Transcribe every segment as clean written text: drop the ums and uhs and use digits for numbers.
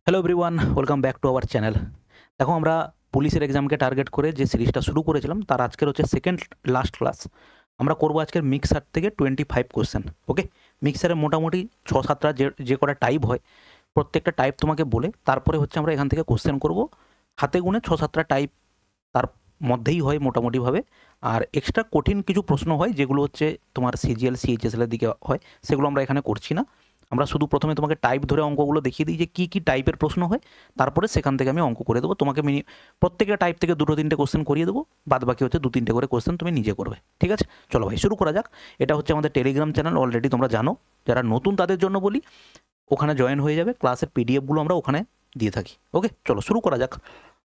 Hello everyone, welcome back to our channel. দেখো আমরা পুলিশের এক্সামকে টার্গেট করে যে সিরিজটা শুরু করেছিলাম তার আজকের হচ্ছে সেকেন্ড লাস্ট ক্লাস। আমরা করবো আজকের মিক্সার থেকে 25 কোয়েশ্চেন। ওকে, মিক্সারে মোটামুটি 6-7টা যে কটা টাইপ হয় প্রত্যেকটা টাইপ তোমাকে বলে তারপরে হচ্ছে আমরা এখান থেকে কোয়েশ্চেন করব। হাতে গুনে 6-7টা টাইপ তার মধ্যেই হয় মোটামুটিভাবে। আর এক্সট্রা কঠিন কিছু প্রশ্ন হয় যেগুলো হচ্ছে তোমার সিজিএল সিএইচএসএল এর দিকে হয়, সেগুলো আমরা এখানে করছি না। আমরা শুধু প্রথমে তোমাকে টাইপ ধরে অঙ্কগুলো দেখিয়ে দিই যে কী কী টাইপের প্রশ্ন হয়, তারপরে সেখান থেকে আমি অঙ্ক করে দেবো তোমাকে। প্রত্যেকটা টাইপ থেকে 2-3টে কোশ্চেন করিয়ে দেবো, বাদ বাকি হচ্ছে 2-3টে করে কোশ্চেন তুমি নিজে করবে। ঠিক আছে, চলো ভাই শুরু করা যাক। এটা হচ্ছে আমাদের টেলিগ্রাম চ্যানেল, অলরেডি তোমরা জানো। যারা নতুন তাদের জন্য বলি, ওখানে জয়েন হয়ে যাবে। ক্লাসের পিডিএফগুলো আমরা ওখানে দিয়ে থাকি। ওকে, চলো শুরু করা যাক।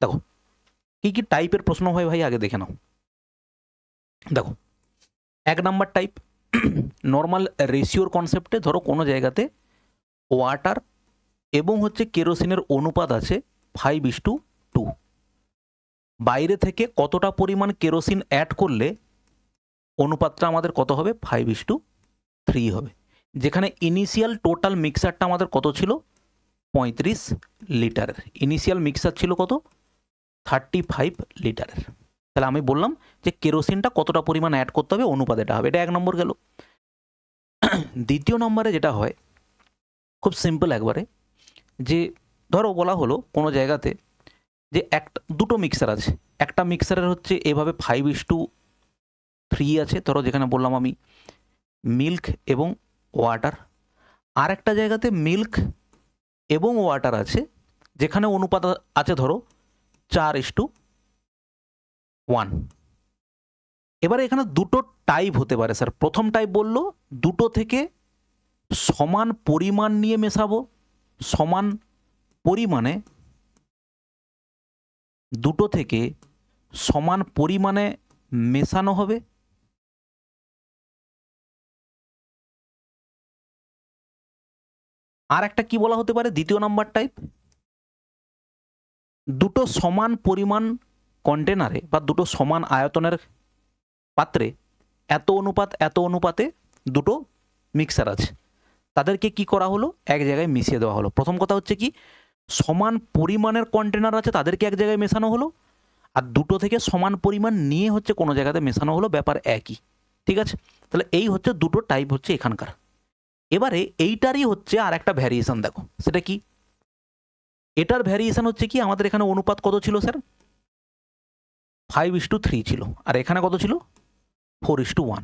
দেখো কী কী টাইপের প্রশ্ন হয় ভাই, আগে দেখে নাও। দেখো 1 নাম্বার টাইপ, নর্মাল রেশিওর কনসেপ্টে ধরো কোনো জায়গাতে ওয়াটার এবং হচ্ছে কেরোসিনের অনুপাত আছে 5:2। বাইরে থেকে কতটা পরিমাণ কেরোসিন অ্যাড করলে অনুপাতটা আমাদের কত হবে? 5:3 হবে। যেখানে ইনিশিয়াল টোটাল মিক্সারটা আমাদের কত ছিল? 35 লিটারের। ইনিশিয়াল মিক্সার ছিল কত? 35 লিটারের। তাহলে আমি বললাম যে কেরোসিনটা কতটা পরিমাণ অ্যাড করতে হবে, অনুপাত এটা হবে। এটা 1 নম্বর গেল। দ্বিতীয় নম্বরে যেটা হয় খুব সিম্পল একবারে, যে ধরো বলা হলো কোনো জায়গাতে যে দুটো মিক্সার আছে। একটা মিক্সারের হচ্ছে এভাবে 5:3 আছে, ধরো যেখানে বললাম আমি মিল্ক এবং ওয়াটার। আর একটা জায়গাতে মিল্ক এবং ওয়াটার আছে, যেখানে অনুপাত আছে ধরো 4:1। এবারে এখানে দুটো টাইপ হতে পারে স্যার। প্রথম টাইপ বললো দুটো থেকে সমান পরিমাণ নিয়ে মেশাবো, সমান পরিমাণে, দুটো থেকে সমান পরিমাণে মেশানো হবে। আর একটা কি বলা হতে পারে দ্বিতীয় নাম্বার টাইপ, দুটো সমান পরিমাণ কন্টেনারে বা দুটো সমান আয়তনের পাত্রে এত অনুপাতে দুটো মিক্সার আছে, তাদেরকে কি করা হলো? এক জায়গায় মিশিয়ে দেওয়া হলো। প্রথম কথা হচ্ছে কি, সমান পরিমাণের কন্টেনার আছে তাদেরকে এক জায়গায় মেশানো হলো, আর দুটো থেকে সমান পরিমাণ নিয়ে হচ্ছে কোনো জায়গাতে মেশানো হলো, ব্যাপার একই। ঠিক আছে, তাহলে এই হচ্ছে দুটো টাইপ হচ্ছে এখানকার। এবারে এইটারই হচ্ছে আর একটা ভ্যারিয়েশন, দেখো সেটা কি। এটার ভ্যারিয়েশন হচ্ছে কি, আমাদের এখানে অনুপাত কত ছিল স্যার? 5:3 ছিল। আর এখানে কত ছিল? 4:1।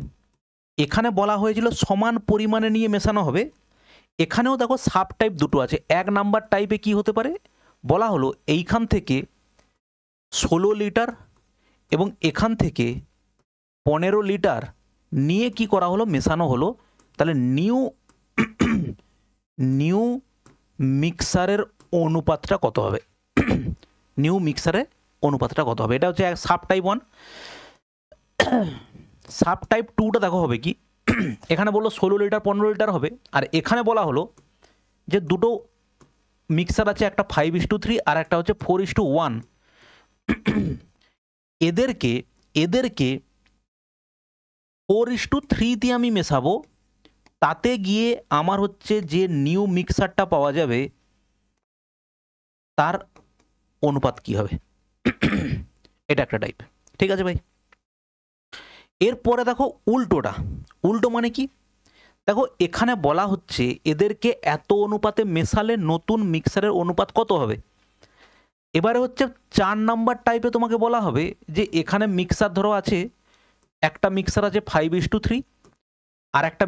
এখানে বলা হয়েছিল সমান পরিমাণে নিয়ে মেশানো হবে। এখানেও দেখো সাব টাইপ দুটো আছে। 1 নাম্বার টাইপে কি হতে পারে বলা হলো, এইখান থেকে 16 লিটার এবং এখান থেকে 15 লিটার নিয়ে কি করা হলো? মেশানো হলো। তাহলে নিউ মিক্সারের অনুপাতটা কত হবে? নিউ মিক্সারের অনুপাতটা কত হবে? এটা হচ্ছে সাব টাইপ 1। সাব টাইপ 2টা দেখো হবে কি, এখানে বললো 16 লিটার 15 লিটার হবে, আর এখানে বলা হলো যে দুটো মিক্সার আছে, একটা 5:3 আর একটা হচ্ছে 4:1। এদেরকে 4:3 দিয়ে আমি মেশাবো, তাতে গিয়ে আমার হচ্ছে যে নিউ মিক্সারটা পাওয়া যাবে তার অনুপাত কি হবে। এটা একটা টাইপ। ঠিক আছে ভাই। এরপরে দেখো উল্টোটা। উল্টো মানে কি, দেখো এখানে বলা হচ্ছে এদেরকে এত অনুপাতে মেশালে নতুন মিক্সারের অনুপাত কত হবে। এবারে হচ্ছে 4 নাম্বার টাইপে তোমাকে বলা হবে যে এখানে মিক্সার ধরো আছে, একটা মিক্সার আছে 5:3 আর একটা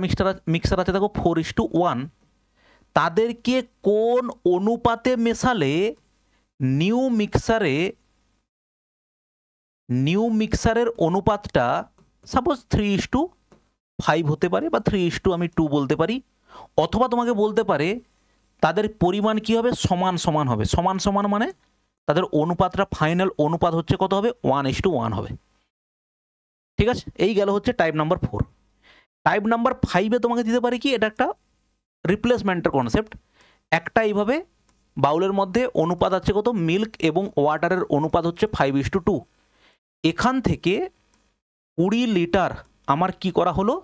মিক্সার আছে দেখো 4:1। তাদেরকে কোন অনুপাতে মেশালে নিউ মিক্সারের অনুপাতটা সাপোজ 3:5 হতে পারে, বা 3:2 বলতে পারি। অথবা তোমাকে বলতে পারে তাদের পরিমাণ কি হবে? সমান সমান হবে। সমান সমান মানে তাদের অনুপাতটা, ফাইনাল অনুপাত হচ্ছে কত হবে? 1:1 হবে। ঠিক আছে, এই গেল হচ্ছে টাইপ নাম্বার 4। টাইপ নাম্বার 5-এ তোমাকে দিতে পারে কি, এটা একটা রিপ্লেসমেন্টের কনসেপ্ট। একটা এইভাবে বাউলের মধ্যে অনুপাত আছে কত? মিল্ক এবং ওয়াটারের অনুপাত হচ্ছে 5:2। এখান থেকে 20 লিটার আমার কি করা হলো?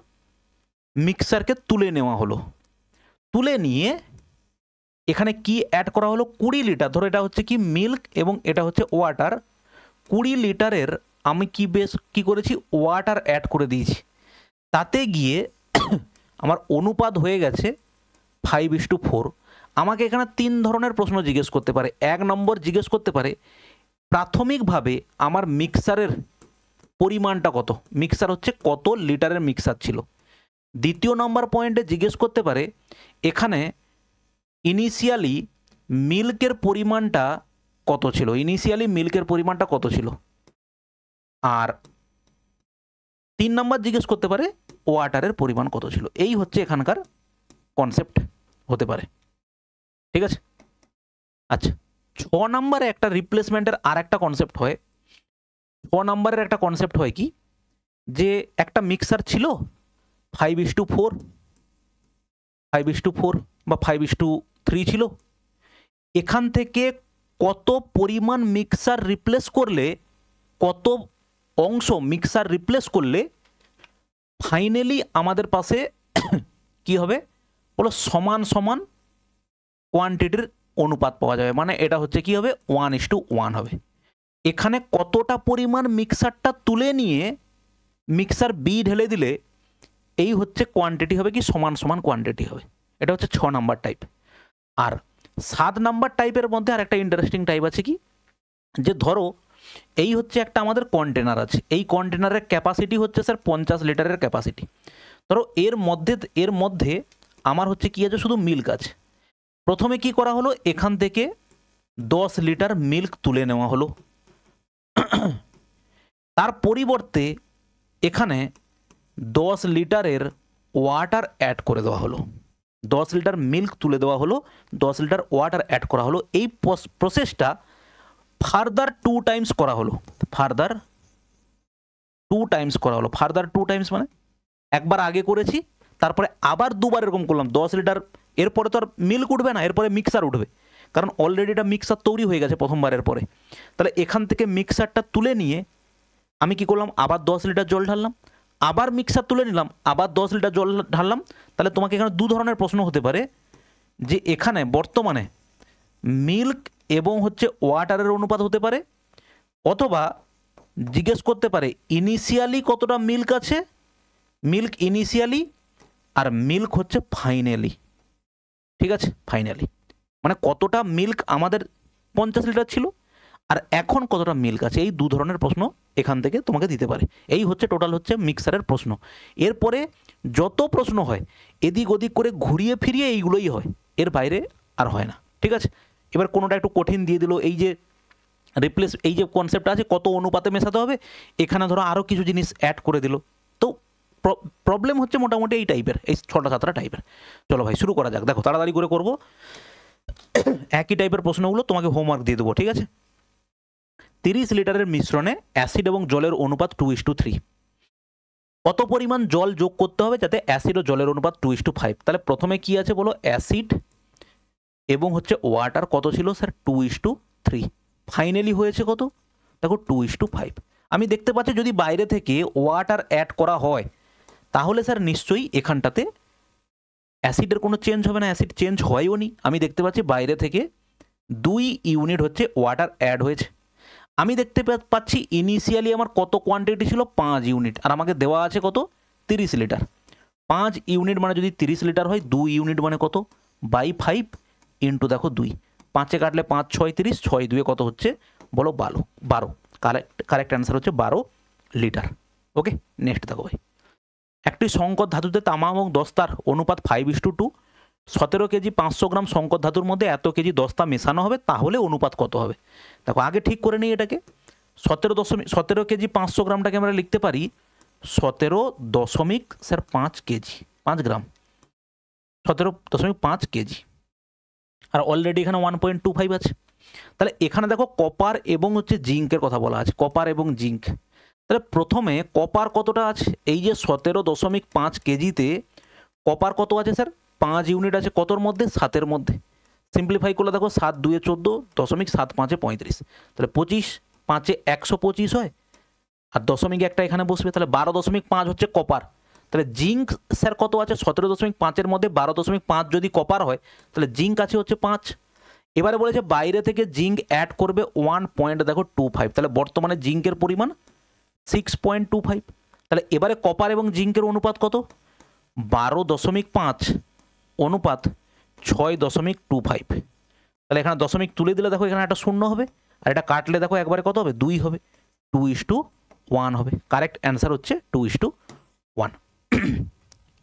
মিক্সারকে তুলে নেওয়া হলো। তুলে নিয়ে এখানে কি অ্যাড করা হলো 20 লিটার, ধরো এটা হচ্ছে কি মিল্ক এবং এটা হচ্ছে ওয়াটার, 20 লিটারের আমি কি করেছি ওয়াটার অ্যাড করে দিয়েছি, তাতে গিয়ে আমার অনুপাত হয়ে গেছে 5:4। আমাকে এখানে 3 ধরনের প্রশ্ন জিজ্ঞেস করতে পারে। 1 নম্বর জিজ্ঞেস করতে পারে প্রাথমিকভাবে আমার মিক্সারের পরিমাণটা কত, মিক্সার হচ্ছে কত লিটারের মিক্সার ছিল। দ্বিতীয় নম্বর পয়েন্টে জিজ্ঞেস করতে পারে এখানে ইনিশিয়ালি মিল্কের পরিমাণটা কত ছিল, ইনিশিয়ালি মিল্কের পরিমাণটা কত ছিল। আর 3 নম্বর জিজ্ঞেস করতে পারে ওয়াটারের পরিমাণ কত ছিল। এই হচ্ছে এখানকার কনসেপ্ট হতে পারে, ঠিক আছে। আচ্ছা, 6 নম্বরে একটা রিপ্লেসমেন্টের আর একটা কনসেপ্ট হয়। 6 নম্বরের একটা কনসেপ্ট হয় কি, যে একটা মিক্সার ছিল 5:4 বা 5:3 ছিল, এখান থেকে কত পরিমাণ মিক্সার রিপ্লেস করলে, কত অংশ মিক্সার রিপ্লেস করলে ফাইনালি আমাদের পাশে কি হবে বলো, সমান সমান কোয়ান্টিটির অনুপাত পাওয়া যাবে। মানে এটা হচ্ছে কি হবে 1:1 হবে। এখানে কতটা পরিমাণ মিক্সারটা তুলে নিয়ে মিক্সার বি ঢেলে দিলে এই হচ্ছে কোয়ান্টিটি হবে কি সমান সমান কোয়ান্টিটি হবে। এটা হচ্ছে 6 নাম্বার টাইপ। আর 7 নাম্বার টাইপের মধ্যে আর একটা ইন্টারেস্টিং টাইপ আছে কি, যে ধরো এই হচ্ছে একটা আমাদের কন্টেনার আছে, এই কন্টেনারের ক্যাপাসিটি হচ্ছে স্যার 50 লিটারের ক্যাপাসিটি। ধরো এর মধ্যে আমার হচ্ছে কি আছে, শুধু মিল্ক আছে। প্রথমে কি করা হলো, এখান থেকে 10 লিটার মিল্ক তুলে নেওয়া হলো, তার পরিবর্তে এখানে 10 লিটারের ওয়াটার অ্যাড করে দেওয়া হলো, 10 লিটার মিল্ক তুলে দেওয়া হলো, 10 লিটার ওয়াটার অ্যাড করা হলো। এই প্রসেসটা ফার্দার 2 টাইমস করা হলো, ফার্দার 2 টাইমস করা হলো। ফার্দার 2 টাইমস মানে একবার আগে করেছি, তারপরে আবার দুবার এরকম করলাম 10 লিটার। এরপরে তো আর মিল্ক উঠবে না, এরপরে মিক্সার উঠবে, কারণ অলরেডি এটা মিক্সার তৈরি হয়ে গেছে প্রথমবারের পরে। তাহলে এখান থেকে মিক্সারটা তুলে নিয়ে আমি কি করলাম, আবার 10 লিটার জল ঢাললাম, আবার মিক্সার তুলে নিলাম, আবার 10 লিটার জল ঢাললাম। তাহলে তোমাকে এখানে 2 ধরনের প্রশ্ন হতে পারে, যে এখানে বর্তমানে মিল্ক এবং হচ্ছে ওয়াটারের অনুপাত হতে পারে, অথবা জিজ্ঞেস করতে পারে ইনিশিয়ালি কতটা মিল্ক আছে, মিল্ক ইনিশিয়ালি আর মিল্ক হচ্ছে ফাইনালি, ঠিক আছে, ফাইনালি মানে কতটা মিল্ক আমাদের 50 লিটার ছিল আর এখন কতটা মিল্ক আছে। এই 2 ধরনের প্রশ্ন এখান থেকে তোমাকে দিতে পারে। এই হচ্ছে টোটাল হচ্ছে মিক্সারের প্রশ্ন। এরপরে যত প্রশ্ন হয় এদিক ওদিক করে ঘুরিয়ে ফিরিয়ে এইগুলোই হয়, এর বাইরে আর হয় না, ঠিক আছে। এবার কোনোটা একটু কঠিন দিয়ে দিল, এই যে এই যে কনসেপ্টটা আছে কত অনুপাতে মেশাতে হবে, এখানে ধরো আরও কিছু জিনিস অ্যাড করে দিল। তো প্রবলেম হচ্ছে মোটামুটি এই টাইপের, এই 6টা 7টা টাইপের। চলো ভাই শুরু করা যাক। দেখো তাড়াতাড়ি করে করবো, একই টাইপের প্রশ্নগুলো তোমাকে হোমওয়ার্ক দিয়ে দেবো, ঠিক আছে। 30 লিটারের মিশ্রণে অ্যাসিড এবং জলের অনুপাত 2:3। কত পরিমাণ জল যোগ করতে হবে যাতে অ্যাসিড ও জলের অনুপাত 2:5? তাহলে প্রথমে কি আছে বলো, অ্যাসিড এবং হচ্ছে ওয়াটার কত ছিল স্যার 2:3। ফাইনালি হয়েছে কত দেখো 2:5। আমি দেখতে পাচ্ছি যদি বাইরে থেকে ওয়াটার অ্যাড করা হয় তাহলে স্যার নিশ্চয়ই এখানটাতে অ্যাসিডের কোনো চেঞ্জ হবে না, অ্যাসিড চেঞ্জ হয়ও নি। আমি দেখতে পাচ্ছি বাইরে থেকে 2 ইউনিট হচ্ছে ওয়াটার অ্যাড হয়েছে। আমি দেখতে পাচ্ছি ইনিশিয়ালি আমার কত কোয়ান্টিটি ছিল 5 ইউনিট, আর আমাকে দেওয়া আছে কত 30 লিটার। 5 ইউনিট মানে যদি 30 লিটার হয়, 2 ইউনিট মানে কত বাই 5 ইন্টু দেখো 2, 5-এ কাটলে 5 6 30, 6 2-এ কত হচ্ছে বলো 12। কারেক্ট অ্যান্সার হচ্ছে 12 লিটার। ওকে, নেক্সট দেখো ভাই, একটি সংকর ধাতুতে তামা এবং দস্তার অনুপাত 5:2। 17 কেজি 500 গ্রাম সংকর ধাতুর মধ্যে এত কেজি দস্তা মেশানো হবে, তাহলে অনুপাত কত হবে? দেখো আগে ঠিক করে নিই এটাকে। 17 কেজি 500 গ্রামটাকে আমরা লিখতে পারি 17.5 কেজি, 5 গ্রাম 17.5 কেজি, আর অলরেডি এখানে 1.25 আছে। তাহলে এখানে দেখো কপার এবং হচ্ছে জিঙ্কের কথা বলা আছে, কপার এবং জিঙ্ক। তাহলে প্রথমে কপার কতটা আছে, এই যে 17.5 কেজিতে কপার কত আছে স্যার 5 ইউনিট আছে, কতর মধ্যে 7-এর মধ্যে। সিম্পলিফাই করলে দেখো 7 2-এ 14, 7 5-এ 35, তাহলে 25, 5-এ 125 হয়, আর দশমিক একটা এখানে বসবে, তাহলে 12.5 হচ্ছে কপার। তাহলে জিঙ্ক স্যার কত আছে 17.5-এর মধ্যে 12.5 যদি কপার হয় তাহলে জিঙ্ক আছে হচ্ছে 5। এবারে বলেছে বাইরে থেকে জিঙ্ক অ্যাড করবে 1.25, তাহলে বর্তমানে জিঙ্কের পরিমাণ 6.25। তাহলে এবারে কপার এবং জিঙ্কের অনুপাত কত 12.5 অনুপাত 6.25। তাহলে এখানে দশমিক তুলে দিলে দেখো এখানে একটা শূন্য হবে, আর এটা কাটলে দেখো একবারে কত হবে 2 হবে, 2:1 হবে। কারেক্ট অ্যান্সার হচ্ছে 2:1।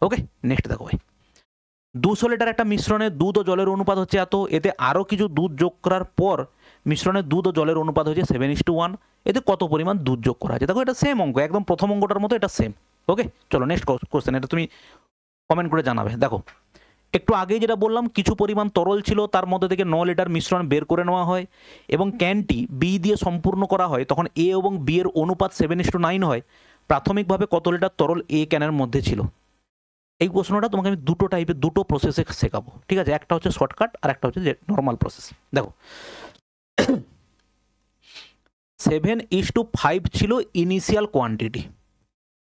ওকে, নেক্সট দেখো ভাই, 200 লিটার একটা মিশ্রণে দুধ ও জলের অনুপাত হচ্ছে এত, এতে আরও কিছু দুধ যোগ করার পর মিশ্রণে দুধ ও জলের অনুপাত হচ্ছে 7:1, এতে কত পরিমাণ দুধ যোগ করা আছে। দেখো এটা সেম অঙ্ক, একদম প্রথম অঙ্কটার মতো এটা সেম। ওকে, চলো নেক্সট কোশ্চেন, এটা তুমি কমেন্ট করে জানাবে। দেখো একটু আগেই যেটা বললাম, কিছু পরিমাণ তরল ছিল, তার মধ্যে থেকে 9 লিটার মিশ্রণ বের করে নেওয়া হয় এবং ক্যানটি বি দিয়ে সম্পূর্ণ করা হয়, তখন এ এবং বি এর অনুপাত 7:9 হয়। প্রাথমিকভাবে কত লিটার তরল এ ক্যানের মধ্যে ছিল। এই প্রশ্নটা তোমাকে আমি দুটো টাইপের দুটো প্রসেসে শেখাবো, ঠিক আছে? একটা হচ্ছে শর্টকাট আর একটা হচ্ছে যে নর্মাল প্রসেস। দেখো 7:5 ছিল ইনিশিয়াল কোয়ান্টিটি,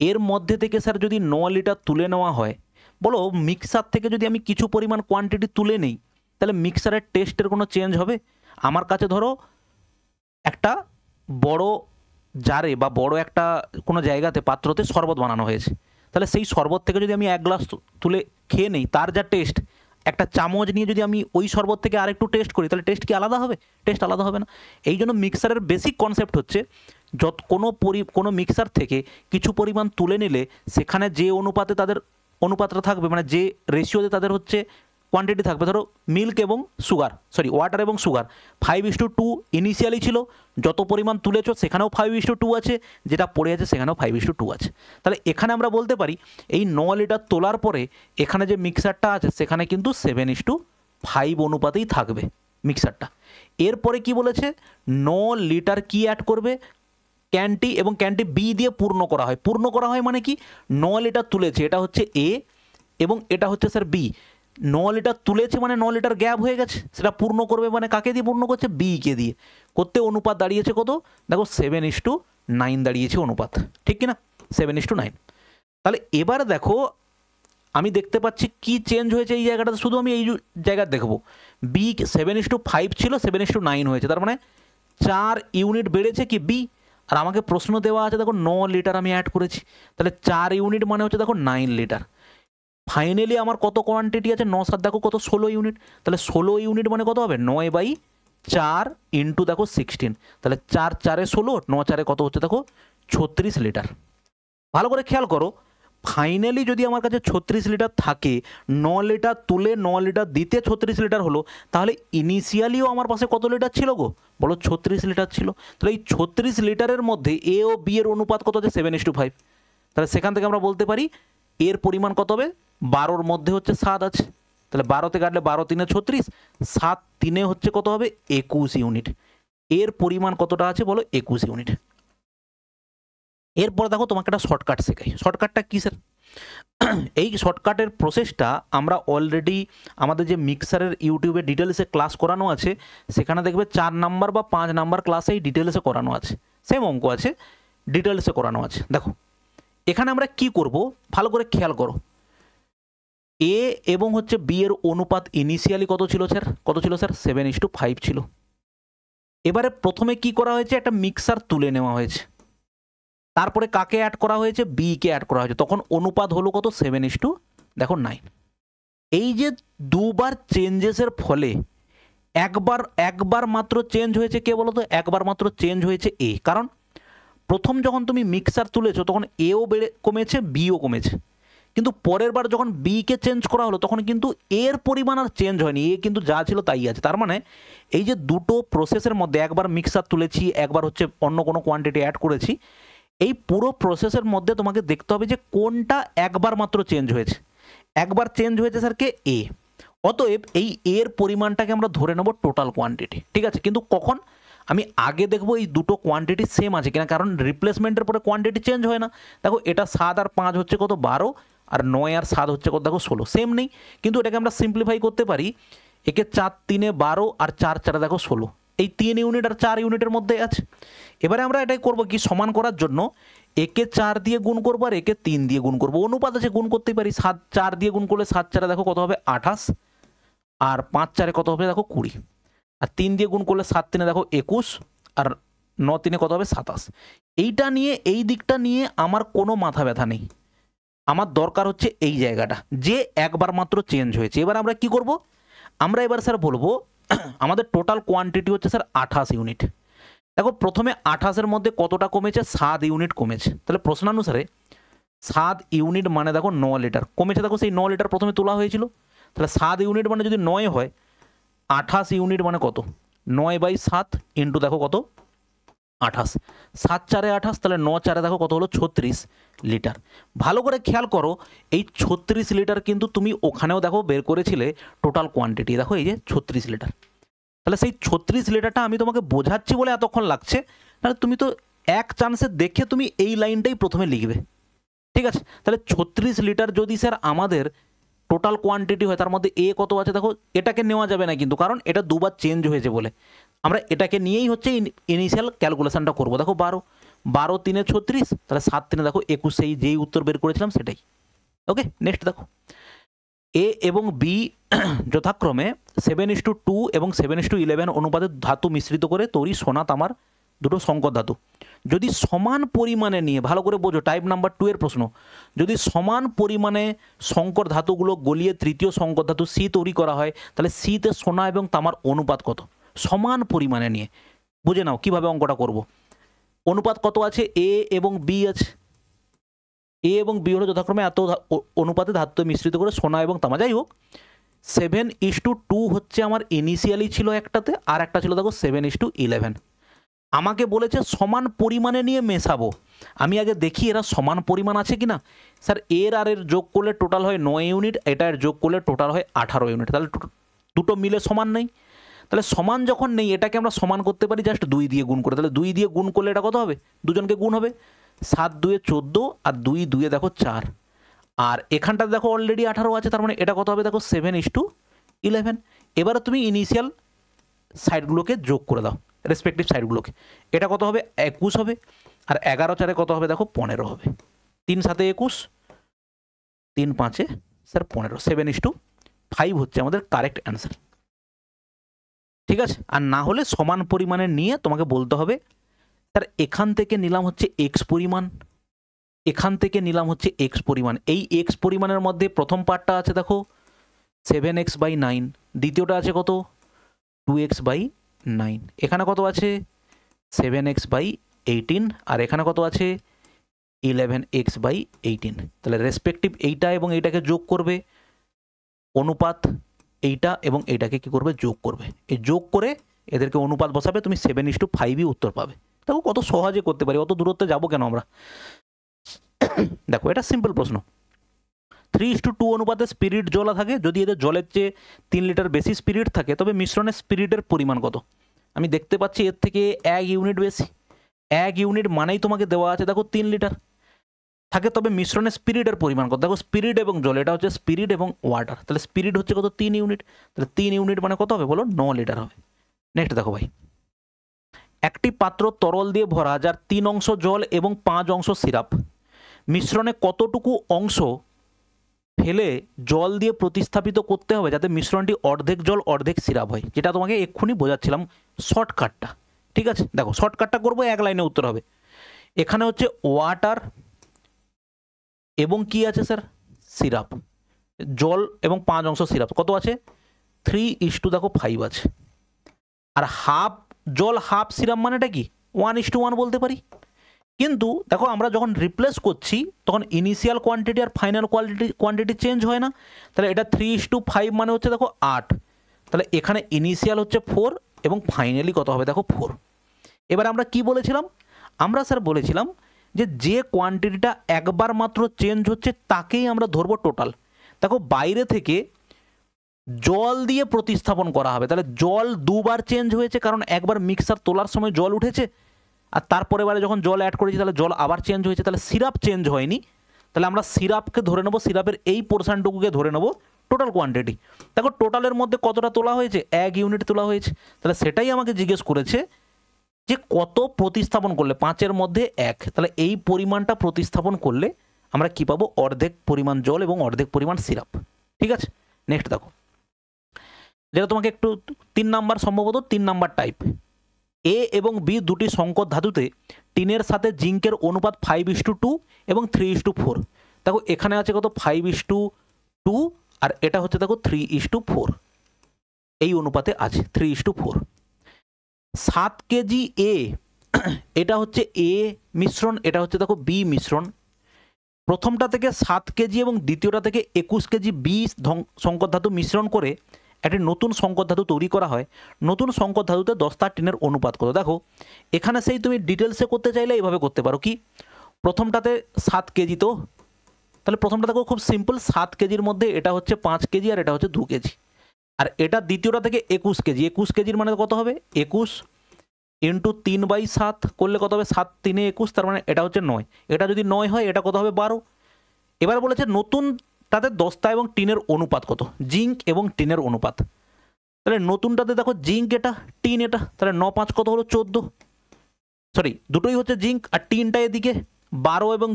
এর মধ্যে থেকে স্যার যদি 9 লিটার তুলে নেওয়া হয়, বলো মিক্সার থেকে যদি আমি কিছু পরিমাণ কোয়ান্টিটি তুলে নিই তাহলে মিক্সারের টেস্টের কোনো চেঞ্জ হবে? আমার কাছে ধরো একটা বড় জারে বা বড় একটা কোনো জায়গাতে পাত্রতে শরবত বানানো হয়েছে, তাহলে সেই শরবত থেকে যদি আমি 1 গ্লাস তুলে খেয়ে নিই, তার যা টেস্ট, একটা চামচ নিয়ে যদি আমি ওই শরবত থেকে আরেকটু টেস্ট করি তাহলে টেস্ট কি আলাদা হবে? টেস্ট আলাদা হবে না। এই জন্য মিক্সারের বেসিক কনসেপ্ট হচ্ছে কোনো মিক্সার থেকে কিছু পরিমাণ তুলে নিলে সেখানে যে অনুপাতে তাদের অনুপাতটা থাকবে, মানে যে রেশিওতে তাদের হচ্ছে কোয়ান্টিটি থাকবে, ধরো মিল্ক এবং সুগার, ওয়াটার এবং সুগার 5:2 ইনিশিয়ালি ছিল, যত পরিমাণ তুলেছ সেখানেও 5:2 আছে, যেটা পড়ে আছে সেখানেও 5:2 আছে। তাহলে এখানে আমরা বলতে পারি এই 9 লিটার তোলার পরে এখানে যে মিক্সারটা আছে সেখানে কিন্তু 7:5 অনুপাতেই থাকবে মিক্সারটা। এরপরে কি বলেছে, 9 লিটার কি অ্যাড করবে, ক্যানটি, এবং ক্যানটি বি দিয়ে পূর্ণ করা হয়। পূর্ণ করা হয় মানে কি, 9 লিটার তুলেছে, এটা হচ্ছে এ এবং এটা হচ্ছে স্যার বি। 9 লিটার তুলেছে মানে 9 লিটার গ্যাপ হয়ে গেছে, সেটা পূর্ণ করবে মানে কাকে দিয়ে পূর্ণ করছে, বিকে দিয়ে। করতে অনুপাত দাঁড়িয়েছে কত, দেখো 7:9 দাঁড়িয়েছে অনুপাত, ঠিক কিনা? 7:9। তাহলে এবার দেখো আমি দেখতে পাচ্ছি কি চেঞ্জ হয়েছে এই জায়গাটাতে, শুধু আমি এই জায়গা দেখবো, বি 7:5 ছিল 7:9 হয়েছে, তার মানে 4 ইউনিট বেড়েছে কি বি। আর আমাকে প্রশ্ন দেওয়া আছে দেখো 9 লিটার আমি অ্যাড করেছি, তাহলে 4 ইউনিট মানে হচ্ছে দেখো 9 লিটার। ফাইনালি আমার কত কোয়ান্টিটি আছে, 9 দেখো কত 16 ইউনিট, তাহলে 16 ইউনিট মানে কত হবে 9/4 ইন্টু দেখো 16, তাহলে 4 4 16, 9 4 কত হচ্ছে দেখো 36 লিটার। ভালো করে খেয়াল করো, ফাইনালি যদি আমার কাছে 36 লিটার থাকে, 9 লিটার তুলে 9 লিটার দিতে 36 লিটার হলো, তাহলে ইনিশিয়ালিও আমার পাশে কত লিটার ছিল গো, বলো 36 লিটার ছিল। তাহলে এই 36 লিটারের মধ্যে এ ও বি এর অনুপাত কত আছে 7:5, তাহলে সেখান থেকে আমরা বলতে পারি এর পরিমাণ কত হবে, 12-র মধ্যে হচ্ছে 7 আছে, তাহলে 12তে কাটলে 12 3 36, 7 3 হচ্ছে কত হবে 21 ইউনিট। এর পরিমাণ কতটা আছে বলো 21 ইউনিট। এরপর দেখো তোমাকে একটা শর্টকাট শেখাই। শর্টকাটটা কী স্যার? এই শর্টকাটের প্রসেসটা আমরা অলরেডি আমাদের যে মিক্সারের ইউটিউবে ডিটেলসে ক্লাস করানো আছে, সেখানে দেখবে 4 নাম্বার বা 5 নাম্বার ক্লাসে এই ডিটেলসে করানো আছে, সেম অঙ্ক আছে, ডিটেলসে করানো আছে। দেখো এখানে আমরা কি করব, ভালো করে খেয়াল করো। এ এবং হচ্ছে বি এর অনুপাত ইনিশিয়ালি কত ছিল স্যার, কত ছিল স্যার 7:5 ছিল। এবারে প্রথমে কি করা হয়েছে, একটা মিক্সার তুলে নেওয়া হয়েছে, তারপরে কাকে অ্যাড করা হয়েছে, বি কে অ্যাড করা হয়েছে, তখন অনুপাত হলো কত 7:9। এই যে দুবার চেঞ্জেসের ফলে একবার মাত্র চেঞ্জ হয়েছে কে বলো তো, একবার মাত্র চেঞ্জ হয়েছে এ। কারণ প্রথম যখন তুমি মিক্সার তুলেছো তখন এও কমেছে, বিও কমেছে, কিন্তু পরের বার যখন বি কে চেঞ্জ করা হলো তখন কিন্তু এর পরিমাণ আর চেঞ্জ হয়নি, এ কিন্তু যা ছিল তাই আছে। তার মানে এই যে দুটো প্রসেসের মধ্যে, একবার মিক্সার তুলেছি, একবার হচ্ছে অন্য কোনো কোয়ান্টিটি অ্যাড করেছি, এই পুরো প্রসেসের মধ্যে তোমাকে দেখতে হবে যে কোনটা একবার মাত্র চেঞ্জ হয়েছে। একবার চেঞ্জ হয়েছে স্যার কে, এ। অতএব এই এর পরিমাণটাকে আমরা ধরে নেব টোটাল কোয়ান্টিটি, ঠিক আছে? কিন্তু কখন, আমি আগে দেখব এই দুটো কোয়ান্টিটি সেম আছে কিনা, কারণ রিপ্লেসমেন্টের পরে কোয়ান্টিটি চেঞ্জ হয় না। দেখো এটা 7 আর 5 হচ্ছে কত 12, আর 9 আর 7 হচ্ছে কত দেখো 16, সেম নেই। কিন্তু এটাকে আমরা সিম্পলিফাই করতে পারি, একে 4 3 12 আর 4 4 দেখো 16, এই 3 ইউনিট আর 4 ইউনিটের মধ্যে আছে। এবারে আমরা এটাই করব কি, সমান করার জন্য একে 4 দিয়ে গুণ করবো আর একে 3 দিয়ে গুণ করবো, অনুপাত আছে গুণ করতেই পারি। 7 4 দিয়ে গুণ করলে 7 4 দেখো কত হবে 28, আর 5 4 কত হবে দেখো 20, আর 3 দিয়ে গুণ করলে 7 3 দেখো 21, আর 9 3 কত হবে 27। এইটা নিয়ে এই দিকটা নিয়ে আমার কোনো মাথা ব্যথা নেই, আমার দরকার হচ্ছে এই জায়গাটা যে একবার মাত্র চেঞ্জ হয়েছে। এবার আমরা কি করব, আমরা এবার স্যার বলবো আমাদের টোটাল কোয়ান্টিটি হচ্ছে স্যার 28 ইউনিট। দেখো প্রথমে 28-এর মধ্যে কতটা কমেছে, 7 ইউনিট কমেছে। তাহলে প্রশ্নানুসারে 7 ইউনিট মানে দেখো 9 লিটার কমেছে। দেখো সেই 9 লিটার প্রথমে তোলা হয়েছিল, তাহলে 7 ইউনিট মানে যদি 9 হয়, 28 ইউনিট মানে কত, 9/7 ইন্টু দেখো কত 28, 7 4 28, তাহলে 9 4 দেখো কত হলো 36 লিটার। ভালো করে খেয়াল করো, এই 36 লিটার কিন্তু তুমি ওখানেও দেখো বের করেছিলে টোটাল কোয়ান্টিটি, দেখো এই যে 36 লিটার। তাহলে সেই 36 লিটারটা আমি তোমাকে বোঝাচ্ছি বলে এতক্ষণ লাগছে, তাহলে তুমি তো এক চান্সে দেখে তুমি এই লাইনটাই প্রথমে লিখবে, ঠিক আছে। তাহলে 36 লিটার যদি স্যার আমাদের টোটাল কোয়ান্টিটি হয়, তার মধ্যে এ কত আছে দেখো, এটাকে নেওয়া যাবে না কিন্তু, কারণ এটা দুবার চেঞ্জ হয়েছে বলে আমরা এটাকে নিয়েই হচ্ছে ইনিশিয়াল ক্যালকুলেশনটা করবো। দেখো 12 12 3 36, তাহলে 7 3 দেখো 21, সেই যেই উত্তর বের করেছিলাম সেটাই। ওকে, নেক্সট দেখো এ এবং বি যথাক্রমে 7:2 এবং 7:11 অনুপাতে ধাতু মিশ্রিত করে তৈরি সোনা তামার দুটো সংকর ধাতু। যদি সমান পরিমাণে নিয়ে, ভালো করে বোঝো টাইপ নাম্বার 2 এর প্রশ্ন, যদি সমান পরিমাণে সংকর ধাতুগুলো গলিয়ে তৃতীয় সংকর ধাতু সি তৈরি করা হয়, তাহলে সিতে সোনা এবং তামার অনুপাত কত, সমান পরিমাণে নিয়ে। বুঝে নাও কিভাবে অঙ্কটা করব। অনুপাত কত আছে, এ এবং বি আছে, এ এবং বি হলো যথাক্রমে এত অনুপাতে ধাতু মিশ্রিত করে সোনা এবং তামা। যাই হোক 7:2 হচ্ছে আমার ইনিশিয়ালি ছিল একটাতে, আর একটা ছিল দেখো 7:11। আমাকে বলেছে সমান পরিমাণে নিয়ে মেশাবো। আমি আগে দেখি এরা সমান পরিমাণ আছে কিনা। স্যার এর আর এর যোগ করলে টোটাল হয় 9 ইউনিট, এটা এর যোগ করলে টোটাল হয় 18 ইউনিট, তাহলে দুটো মিলে সমান নেই। তাহলে সমান যখন নেই, এটাকে আমরা সমান করতে পারি জাস্ট 2 দিয়ে গুণ করে। তাহলে 2 দিয়ে গুণ করলে এটা কত হবে, দুজনকে গুণ হবে, 7 2 14, আর 2 2 দেখো 4, আর এখানটা দেখো অলরেডি 18 আছে, তার মানে এটা কত হবে দেখো 7:11। এবারে তুমি ইনিশিয়াল সাইডগুলোকে যোগ করে দাও, রেসপেক্টিভ সাইডগুলোকে। এটা কত হবে 21 হবে, আর 11 4 কত হবে দেখো 15 হবে। 3 7 21, 3 5 স্যার 15, 7:5 হচ্ছে আমাদের কারেক্ট অ্যান্সার, ঠিক আছে। আর না হলে সমান পরিমাণে নিয়ে তোমাকে বলতে হবে স্যার এখান থেকে নিলাম হচ্ছে এক্স পরিমাণ, এখান থেকে নিলাম হচ্ছে এক্স পরিমাণ। এই এক্স পরিমাণের মধ্যে প্রথম পার্টটা আছে দেখো 7x/9, দ্বিতীয়টা আছে কত 2x/9, এখানে কত আছে 7x/18, আর এখানে কত আছে 11x/18। তাহলে রেসপেক্টিভ এইটা এবং এইটাকে যোগ করবে, অনুপাত এইটা এবং এইটাকে কি করবে যোগ করবে, এই যোগ করে এদেরকে অনুপাত বসাবে, তুমি 7:5ই উত্তর পাবে। দেখো কত সহজে করতে পারি, অত দূরত্বে যাবো কেন আমরা। দেখো এটা সিম্পল প্রশ্ন। 3:2 অনুপাতে স্পিরিট জল থাকে, যদি এদের জলের চেয়ে 3 লিটার বেশি স্পিরিট থাকে, তবে মিশ্রণের স্পিরিটের পরিমাণ কত। আমি দেখতে পাচ্ছি এর থেকে 1 ইউনিট বেশি, 1 ইউনিট মানেই তোমাকে দেওয়া আছে দেখো 3 লিটার থাকে, তবে মিশ্রণের স্পিরিটের পরিমাণ কত। দেখো স্পিরিট এবং জল, এটা হচ্ছে স্পিরিট এবং ওয়াটার, তাহলে স্পিরিট হচ্ছে কত 3 ইউনিট, তাহলে 3 ইউনিট মানে কত হবে বলো 9 লিটার হবে। নেক্সট দেখো ভাই, একটি পাত্র তরল দিয়ে ভরা যার 3 অংশ জল এবং 5 অংশ সিরাপ, মিশ্রণে কতটুকু অংশ ফেলে জল দিয়ে প্রতিস্থাপিত করতে হবে যাতে মিশ্রণটি অর্ধেক জল অর্ধেক সিরাপ হয়, যেটা তোমাকে এক্ষুনি বোঝাচ্ছিলাম শর্টকাটটা, ঠিক আছে। দেখো শর্টকাটটা করবো, এক লাইনে উত্তর হবে। এখানে হচ্ছে ওয়াটার এবং কি আছে স্যার সিরাপ, জল এবং 5 অংশ সিরাপ কত আছে 3:2 দেখো 5 আছে, আর হাফ জল হাফ সিরাপ মানেটা কি 1:1 বলতে পারি। কিন্তু দেখো আমরা যখন রিপ্লেস করছি তখন ইনিশিয়াল কোয়ান্টিটি আর ফাইনাল কোয়ান্টিটি চেঞ্জ হয় না, তাহলে এটা 3:5 মানে হচ্ছে দেখো 8, তাহলে এখানে ইনিশিয়াল হচ্ছে 4 এবং ফাইনালি কত হবে দেখো 4। এবার আমরা কি বলেছিলাম, আমরা স্যার বলেছিলাম যে কোয়ান্টিটিটা একবার মাত্র চেঞ্জ হচ্ছে তাকেই আমরা ধরবো টোটাল। দেখো বাইরে থেকে জল দিয়ে প্রতিস্থাপন করা হবে, তাহলে জল দুবার চেঞ্জ হয়েছে, কারণ একবার মিক্সার তোলার সময় জল উঠেছে, আর তারপরে বারে যখন জল অ্যাড করেছি তাহলে জল আবার চেঞ্জ হয়েছে, তাহলে সিরাপ চেঞ্জ হয়নি, তাহলে আমরা সিরাপকে ধরে নেবো, সিরাপের এই পোর্শনটুকুকে ধরে নেবো টোটাল কোয়ান্টিটি। দেখো টোটালের মধ্যে কতটা তোলা হয়েছে 1 ইউনিট তোলা হয়েছে, তাহলে সেটাই আমাকে জিজ্ঞেস করেছে যে কত প্রতিস্থাপন করলে 5-এর মধ্যে 1, তাহলে এই পরিমাণটা প্রতিস্থাপন করলে আমরা কি পাবো? অর্ধেক পরিমাণ জল এবং অর্ধেক পরিমাণ সিরাপ। ঠিক আছে, নেক্সট দেখো, যেটা তোমাকে একটু 3 নাম্বার, সম্ভবত 3 নাম্বার টাইপ। এ এবং বি দুটি সংকর ধাতুতে টিনের সাথে জিঙ্কের অনুপাত 5:2 এবং 3:4। দেখো এখানে আছে কত? 5:2, আর এটা হচ্ছে দেখো 3:4, এই অনুপাতে আছে 3:4। 7 কেজি এ, এটা হচ্ছে এ মিশ্রণ, এটা হচ্ছে দেখো বি মিশ্রণ। প্রথমটা থেকে 7 কেজি এবং দ্বিতীয়টা থেকে 21 কেজি বি সংকর ধাতু মিশ্রণ করে একটি নতুন সংকর ধাতু তৈরি করা হয়। নতুন সংকর ধাতুতে দস্তা টিনের অনুপাত কত? দেখো এখানে সেই তুমি ডিটেলসে করতে চাইলে এইভাবে করতে পারো, কি প্রথমটাতে 7 কেজি, তো তাহলে প্রথমটা দেখো খুব সিম্পল, 7 কেজির মধ্যে এটা হচ্ছে 5 কেজি আর এটা হচ্ছে 2 কেজি, আর এটা দ্বিতীয়টা থেকে 21 কেজি। 21 কেজির মানে কত হবে? 21 ইন্টু 3/7 করলে কত হবে? 7 3 21, তার মানে এটা হচ্ছে 9। এটা যদি 9 হয়, এটা কত হবে? 12। এবার বলেছে নতুনটাতে দস্তা এবং টিনের অনুপাত কত? জিঙ্ক এবং টিনের অনুপাত। তাহলে নতুনটাতে দেখো জিঙ্ক এটা, টিন এটা, তাহলে 9×5 কত হলো? 14। সরি, দুটোই হচ্ছে জিঙ্ক, আর টিনটা এদিকে 12 এবং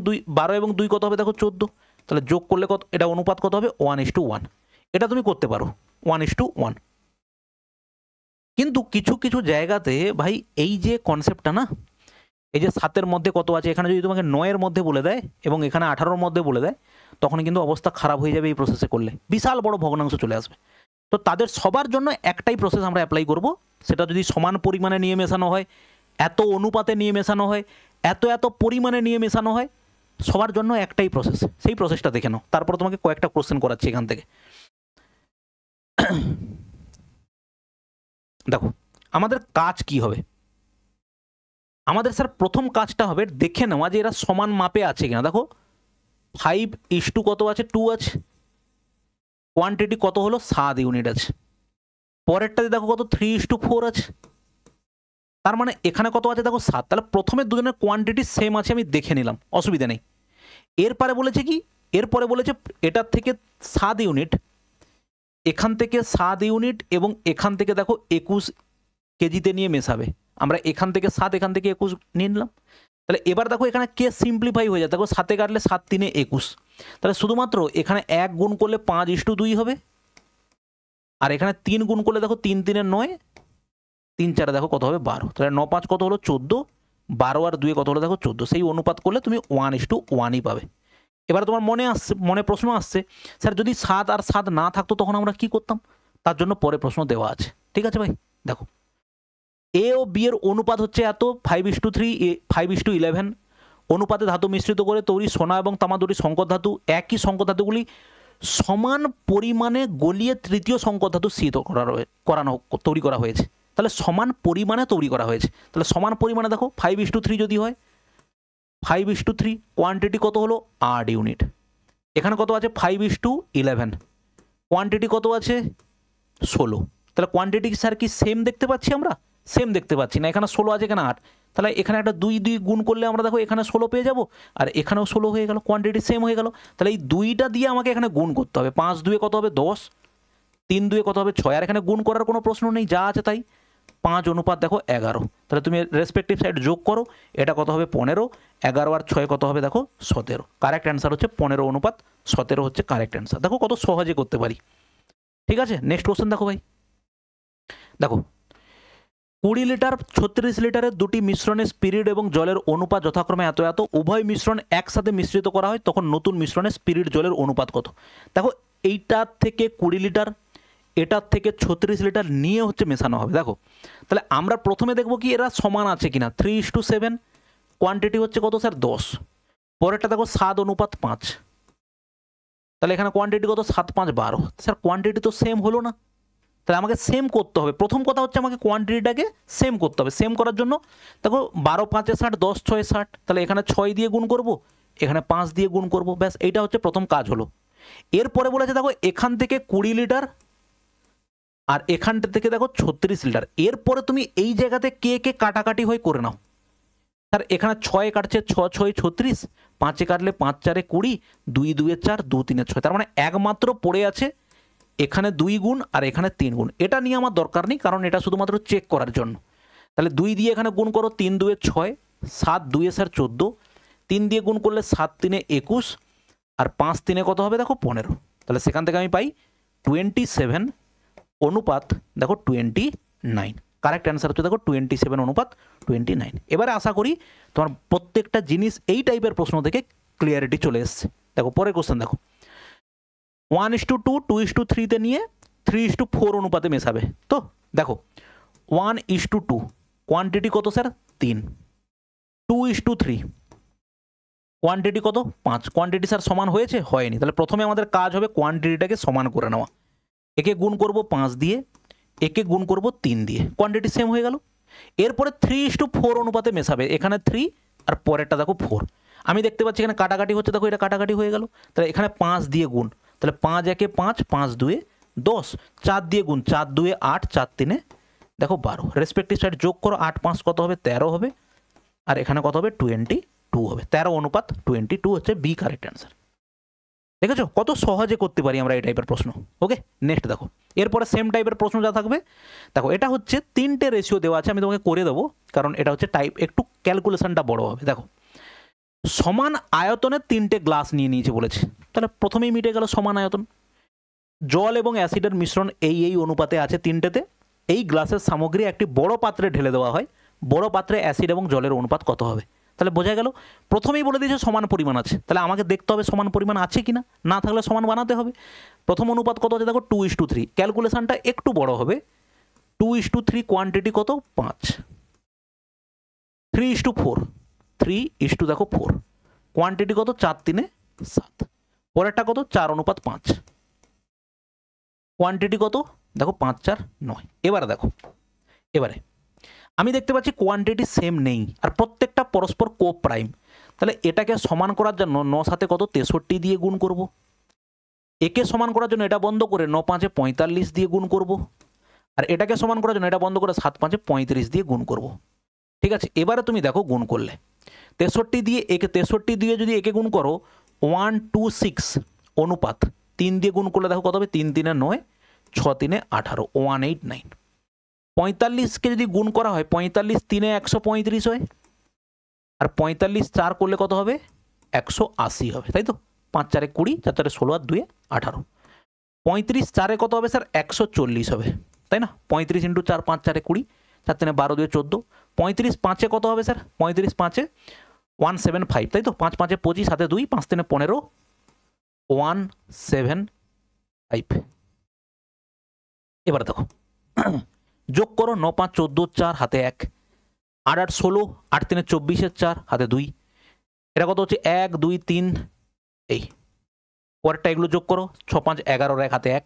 2 কত হবে? দেখো 14। তাহলে যোগ করলে কত? এটা অনুপাত কত হবে? 1:1। এটা তুমি করতে পারো 1:1। কিন্তু কিছু কিছু জায়গাতে ভাই এই যে কনসেপ্টটা না, এই যে 7-এর মধ্যে কত আছে, এখানে যদি তোমাকে 9-এর মধ্যে বলে দেয় এবং এখানে 18-র মধ্যে বলে দেয়, তখন কিন্তু অবস্থা খারাপ হয়ে যাবে। এই প্রসেসে করলে বিশাল বড় ভগ্নাংশ চলে আসবে। তো তাদের সবার জন্য একটাই প্রসেস আমরা অ্যাপ্লাই করব, সেটা যদি সমান পরিমাণে নিয়ে মেশানো হয়, এত অনুপাতে নিয়ে মেশানো হয়, এত এত পরিমাণে নিয়ে মেশানো হয়, সবার জন্য একটাই প্রসেস। সেই প্রসেসটা দেখে নাও, তারপর তোমাকে কয়েকটা কোশ্চেন করাচ্ছি এখান থেকে। দেখো আমাদের কাজ কি হবে? আমাদের স্যার প্রথম কাজটা হবে দেখে নেওয়া যে এরা সমান মাপে আছে কিনা। দেখো 5:2 কত আছে? 2 আছে। কোয়ান্টিটি কত হলো? 7 ইউনিট আছে। পরেরটাতে দেখো কত? 3:4 আছে। তার মানে এখানে কত আছে? দেখো 7। তাহলে প্রথমে দুজনের কোয়ান্টিটি সেম আছে, আমি দেখে নিলাম, অসুবিধা নেই। এরপরে বলেছে কি? এরপরে বলেছে এটার থেকে 7 ইউনিট, এখান থেকে 7 ইউনিট এবং এখান থেকে দেখো 21 কেজিতে নিয়ে মেশাবে। আমরা এখান থেকে 7, এখান থেকে 21 নিয়ে নিলাম। তাহলে এবার দেখো এখানে কেস সিম্পলিফাই হয়ে যায়। দেখো 7-এ কাটলে 7 3 21, তাহলে শুধুমাত্র এখানে 1 গুণ করলে 5:2 হবে, আর এখানে 3 গুণ করলে দেখো 3 3 9, 3 4 দেখো কত হবে? 12। তাহলে 9×5 কত হলো? 14। 12 আর 2 কত হলো? দেখো 14। সেই অনুপাত করলে তুমি 1:1ই পাবে। এবার তোমার মনে প্রশ্ন আসছে, স্যার যদি 7 আর 7 না থাকতো তখন আমরা কি করতাম? তার জন্য পরে প্রশ্ন দেওয়া আছে। ঠিক আছে ভাই, দেখো এ ও বি এর অনুপাত হচ্ছে এত, 5:3, 5:11 অনুপাতে ধাতু মিশ্রিত করে তৈরি সোনা এবং তামা দুটি সংকর ধাতু। একই সংকর ধাতুগুলি সমান পরিমাণে গলিয়ে তৃতীয় সংকর ধাতু স্থিত তৈরি করা হয়েছে। তাহলে সমান পরিমাণে তৈরি করা হয়েছে। তাহলে সমান পরিমাণে দেখো 5:3 যদি হয়, 5:3 কোয়ান্টিটি কত হলো? 8 ইউনিট। এখানে কত আছে? 5:11 কোয়ান্টিটি কত আছে? 16। তাহলে কোয়ান্টিটি স্যার কি সেম দেখতে পাচ্ছি? আমরা সেম দেখতে পাচ্ছি না। এখানে 16 আছে, এখানে 8। তাহলে এখানে একটা 2 গুণ করলে আমরা দেখো এখানে 16 পেয়ে যাব, আর এখানেও 16 হয়ে গেল, কোয়ান্টিটি সেম হয়ে গেল। তাহলে এই 2টা দিয়ে আমাকে এখানে গুণ করতে হবে। 5 2 কত হবে? 10, 3 2 কত হবে? 6, আর এখানে গুণ করার কোনো প্রশ্ন নেই, যা আছে তাই। 5 অনুপাত দেখো 11। তাহলে তুমি রেসপেক্টিভ সাইড যোগ করো, এটা কত হবে? 15। 11 আর 6 কত হবে? দেখো 17। কারেক্ট অ্যান্সার হচ্ছে 15 অনুপাত 17 হচ্ছে কারেক্ট অ্যান্সার। দেখো কত সহজে করতে পারি। ঠিক আছে, নেক্সট কোশ্চেন দেখো ভাই। দেখো 20 লিটার 36 লিটারের দুটি মিশ্রণে স্পিরিট এবং জলের অনুপাত যথাক্রমে এত এত। উভয় মিশ্রণ একসাথে মিশ্রিত করা হয়, তখন নতুন মিশ্রণে স্পিরিট জলের অনুপাত কত? দেখো এইটার থেকে 20 লিটার, এটার থেকে 36 লিটার নিয়ে হচ্ছে মেশানো হবে। দেখো তাহলে আমরা প্রথমে দেখব কি এরা সমান আছে কিনা। 3:7 কোয়ান্টিটি হচ্ছে কত স্যার? 10। পরেরটা দেখো 7 অনুপাত 5, তাহলে এখানে কোয়ান্টিটি কত? 7 5 12। স্যার কোয়ান্টিটি তো সেম হলো না, তাহলে আমাকে সেম করতে হবে। প্রথম কথা হচ্ছে আমাকে কোয়ান্টিটিটাকে সেম করতে হবে। সেম করার জন্য দেখো 12 5 60, 10 6 60, তাহলে এখানে 6 দিয়ে গুণ করব, এখানে 5 দিয়ে গুণ করব, ব্যাস এইটা হচ্ছে প্রথম কাজ হলো। এরপরে বলেছে দেখো এখান থেকে 20 লিটার আর এখানটা থেকে দেখো 36 লিটার। এরপরে তুমি এই জায়গাতে কে কে কাটাকাটি হয়ে করে নাও। স্যার এখানে 6 কাটছে, 6 6 36, 5 কাটলে 5 4 20, 2 2 4, 2 3 6, তার মানে একমাত্র পড়ে আছে এখানে 2 গুণ আর এখানে 3 গুণ। এটা নিয়ে আমার দরকার নেই, কারণ এটা শুধুমাত্র চেক করার জন্য। তাহলে 2 দিয়ে এখানে গুণ করো, 3 2 6, 7 2 স্যার 14, 3 দিয়ে গুণ করলে 7 3 21, আর 5 3 কত হবে দেখো 15। তাহলে সেখান থেকে আমি পাই 27 অনুপাত দেখো 29। কারেক্ট অ্যান্সার হচ্ছে দেখো 27 অনুপাত 29। এবারে আশা করি তোমার প্রত্যেকটা জিনিস এই টাইপের প্রশ্ন থেকে ক্লিয়ারিটি চলে এসছে। দেখো পরের কোশ্চেন দেখো, 1:2 2:3 নিয়ে 3:4 অনুপাতে মেশাবে। তো দেখো 1:2 কোয়ান্টিটি কত স্যার 3, 2:3 কোয়ান্টিটি কত 5, কোয়ান্টিটি স্যার সমান হয়েছে, হয়নি। তাহলে প্রথমে আমাদের কাজ হবে কোয়ান্টিটিটাকে সমান করে নেওয়া। একে গুণ করব 5 দিয়ে, একে গুণ করব 3 দিয়ে, কোয়ান্টিটি সেম হয়ে গেল। এরপরে 3:4 অনুপাতে মেশাবে, এখানে 3 আর পরেরটা দেখো 4। আমি দেখতে পাচ্ছি এখানে কাটাকাটি হচ্ছে, দেখো এটা কাটাকাটি হয়ে গেল। তাহলে এখানে 5 দিয়ে গুণ, তাহলে 5 1 5, 5 2 10, 4 দিয়ে গুণ, 4 2 8, 4 3 দেখো 12। রেসপেক্টিভ সাইড যোগ করো, 8 5 কত হবে 13 হবে, আর এখানে কত হবে 22 হবে। 13 অনুপাত 22 হচ্ছে বি কারেক্ট অ্যান্সার। দেখেছো কত সহজে করতে পারি আমরা এই টাইপের প্রশ্ন। ওকে, নেক্সট দেখো, এরপরে সেম টাইপের প্রশ্ন যা থাকবে। দেখো এটা হচ্ছে 3টে রেশিও দেওয়া আছে, আমি তোমাকে করে দেবো, কারণ এটা হচ্ছে টাইপ একটু ক্যালকুলেশনটা বড় হবে। দেখো সমান আয়তনে 3টে গ্লাস নিয়ে নিয়েছে বলেছে, তাহলে প্রথমেই মিটে গেল সমান আয়তন। জল এবং অ্যাসিডের মিশ্রণ এই অনুপাতে আছে 3টেতে। এই গ্লাসের সামগ্রী একটি বড় পাত্রে ঢেলে দেওয়া হয়, বড় পাত্রে অ্যাসিড এবং জলের অনুপাত কত হবে। তাহলে বোঝা গেল, প্রথমেই বলে দিয়েছে সমান পরিমাণ আছে, তাহলে আমাকে দেখতে হবে সমান পরিমাণ আছে কিনা, না থাকলে সমান বানাতে হবে। প্রথম অনুপাত কত আছে দেখো 2:3, ক্যালকুলেশনটা একটু বড় হবে। 2:3 কোয়ান্টিটি কত 5, 3:4, 3 দেখো 4, কোয়ান্টিটি কত 4 3 7, পরেরটা কত 4 অনুপাত 5, কোয়ান্টিটি কত দেখো 5 4 9। এবারে দেখো, এবারে আমি দেখতে পাচ্ছি কোয়ান্টিটি সেম নেই, আর প্রত্যেকটা পরস্পর কো প্রাইম। তাহলে এটাকে সমান করার জন্য 9 7 কত 63 দিয়ে গুণ করব, একে সমান করার জন্য এটা বন্ধ করে 9 5 45 দিয়ে গুণ করব, আর এটাকে সমান করার জন্য এটা বন্ধ করে 7 5 35 দিয়ে গুণ করব। ঠিক আছে, এবারে তুমি দেখো গুণ করলে 63 দিয়ে একে, 63 দিয়ে যদি একে গুণ করো 126 অনুপাত 3 দিয়ে গুণ করলে দেখো কত হবে 3 3 9, 6 3 18, 189। 45কে যদি গুণ করা হয় 45 3 135 হয়, আর 45 4 করলে কত হবে 180 হবে, তাই তো। 5 4 20, 4 4 16, আর 2 18, 35 4 কত হবে স্যার 140 হবে, তাই না। 35 × 4 5 4 20, 4 3 12 2 14, 35 5 কত হবে স্যার 35 5 175, তাই তো। 5 5 25, 7 2, 5 3 15, 175। এবার দেখো যোগ করো, 9 5 14, 4 হাতে 1, 8 8 16, 8 3 24, 4 হাতে 2, এটা কত হচ্ছে 1 2 3। এই পরেরটা এগুলো যোগ করো, 6 5 11, 1 হাতে 1,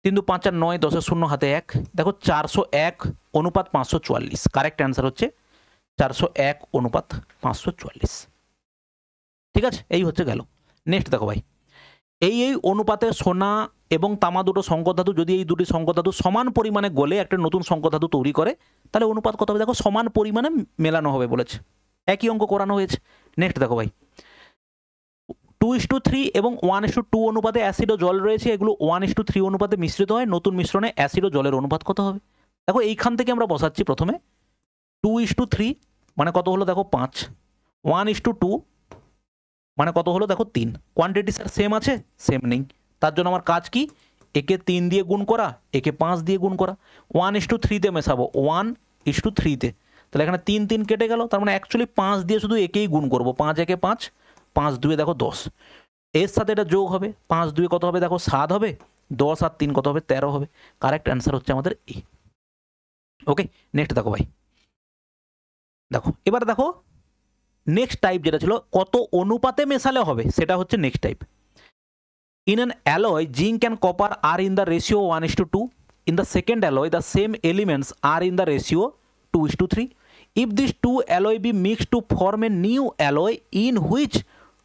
3 2 5 4 9, 10 0 হাতে 1, দেখো 401 অনুপাত 544। কারেক্ট অ্যান্সার হচ্ছে 401 অনুপাত 544। ঠিক আছে, এই হচ্ছে গেল। নেক্সট দেখো ভাই, এই অনুপাতে সোনা এবং তামা দুটো সংকর ধাতু, যদি এই দুটি সংকর ধাতু সমান পরিমাণে গলে একটা নতুন সংকর ধাতু তৈরি করে, তাহলে অনুপাত কত হবে দেখো সমান পরিমাণে মেলানো হবে বলেছে, একই অঙ্ক করানো হয়েছে। নেক্সট দেখো ভাই, 2:3 এবং 1:2 অনুপাতে অ্যাসিড ও জল রয়েছে, এগুলো 1:3 অনুপাতে মিশ্রিত হয়, নতুন মিশ্রণে অ্যাসিড ও জলের অনুপাত কত হবে। দেখো এইখান থেকে আমরা বসাচ্ছি প্রথমে 2:3 মানে কত হলো দেখো 5, 1:2 মানে কত হলো দেখো 3, কোয়ান্টিটি স্যার সেম আছে, সেম নেই। তার জন্য আমার কাজ কি, একে 3 দিয়ে গুণ করা, একে 5 দিয়ে গুণ করা, 1:3 মেশাবো 1:3, তাহলে এখানে 3 3 কেটে গেল, তার মানে অ্যাকচুয়ালি 5 দিয়ে শুধু একেই গুণ করবো, 5 1 5, 5 2 দেখো 10, এর সাথে এটা যোগ হবে, 5 2 কত হবে দেখো 7 হবে, 10 আর 3 কত হবে 13 হবে। কারেক্ট অ্যান্সার হচ্ছে আমাদের এ। ওকে, নেক্সট দেখো ভাই, দেখো এবার দেখো নেক্সট টাইপ যেটা ছিল কত অনুপাতে মেশালে হবে, সেটা হচ্ছে next type. In an alloy zinc and copper are in the ratio 1:2, in the second alloy the same elements are in the ratio 2:3. If these two alloy be mixed to form a new alloy in which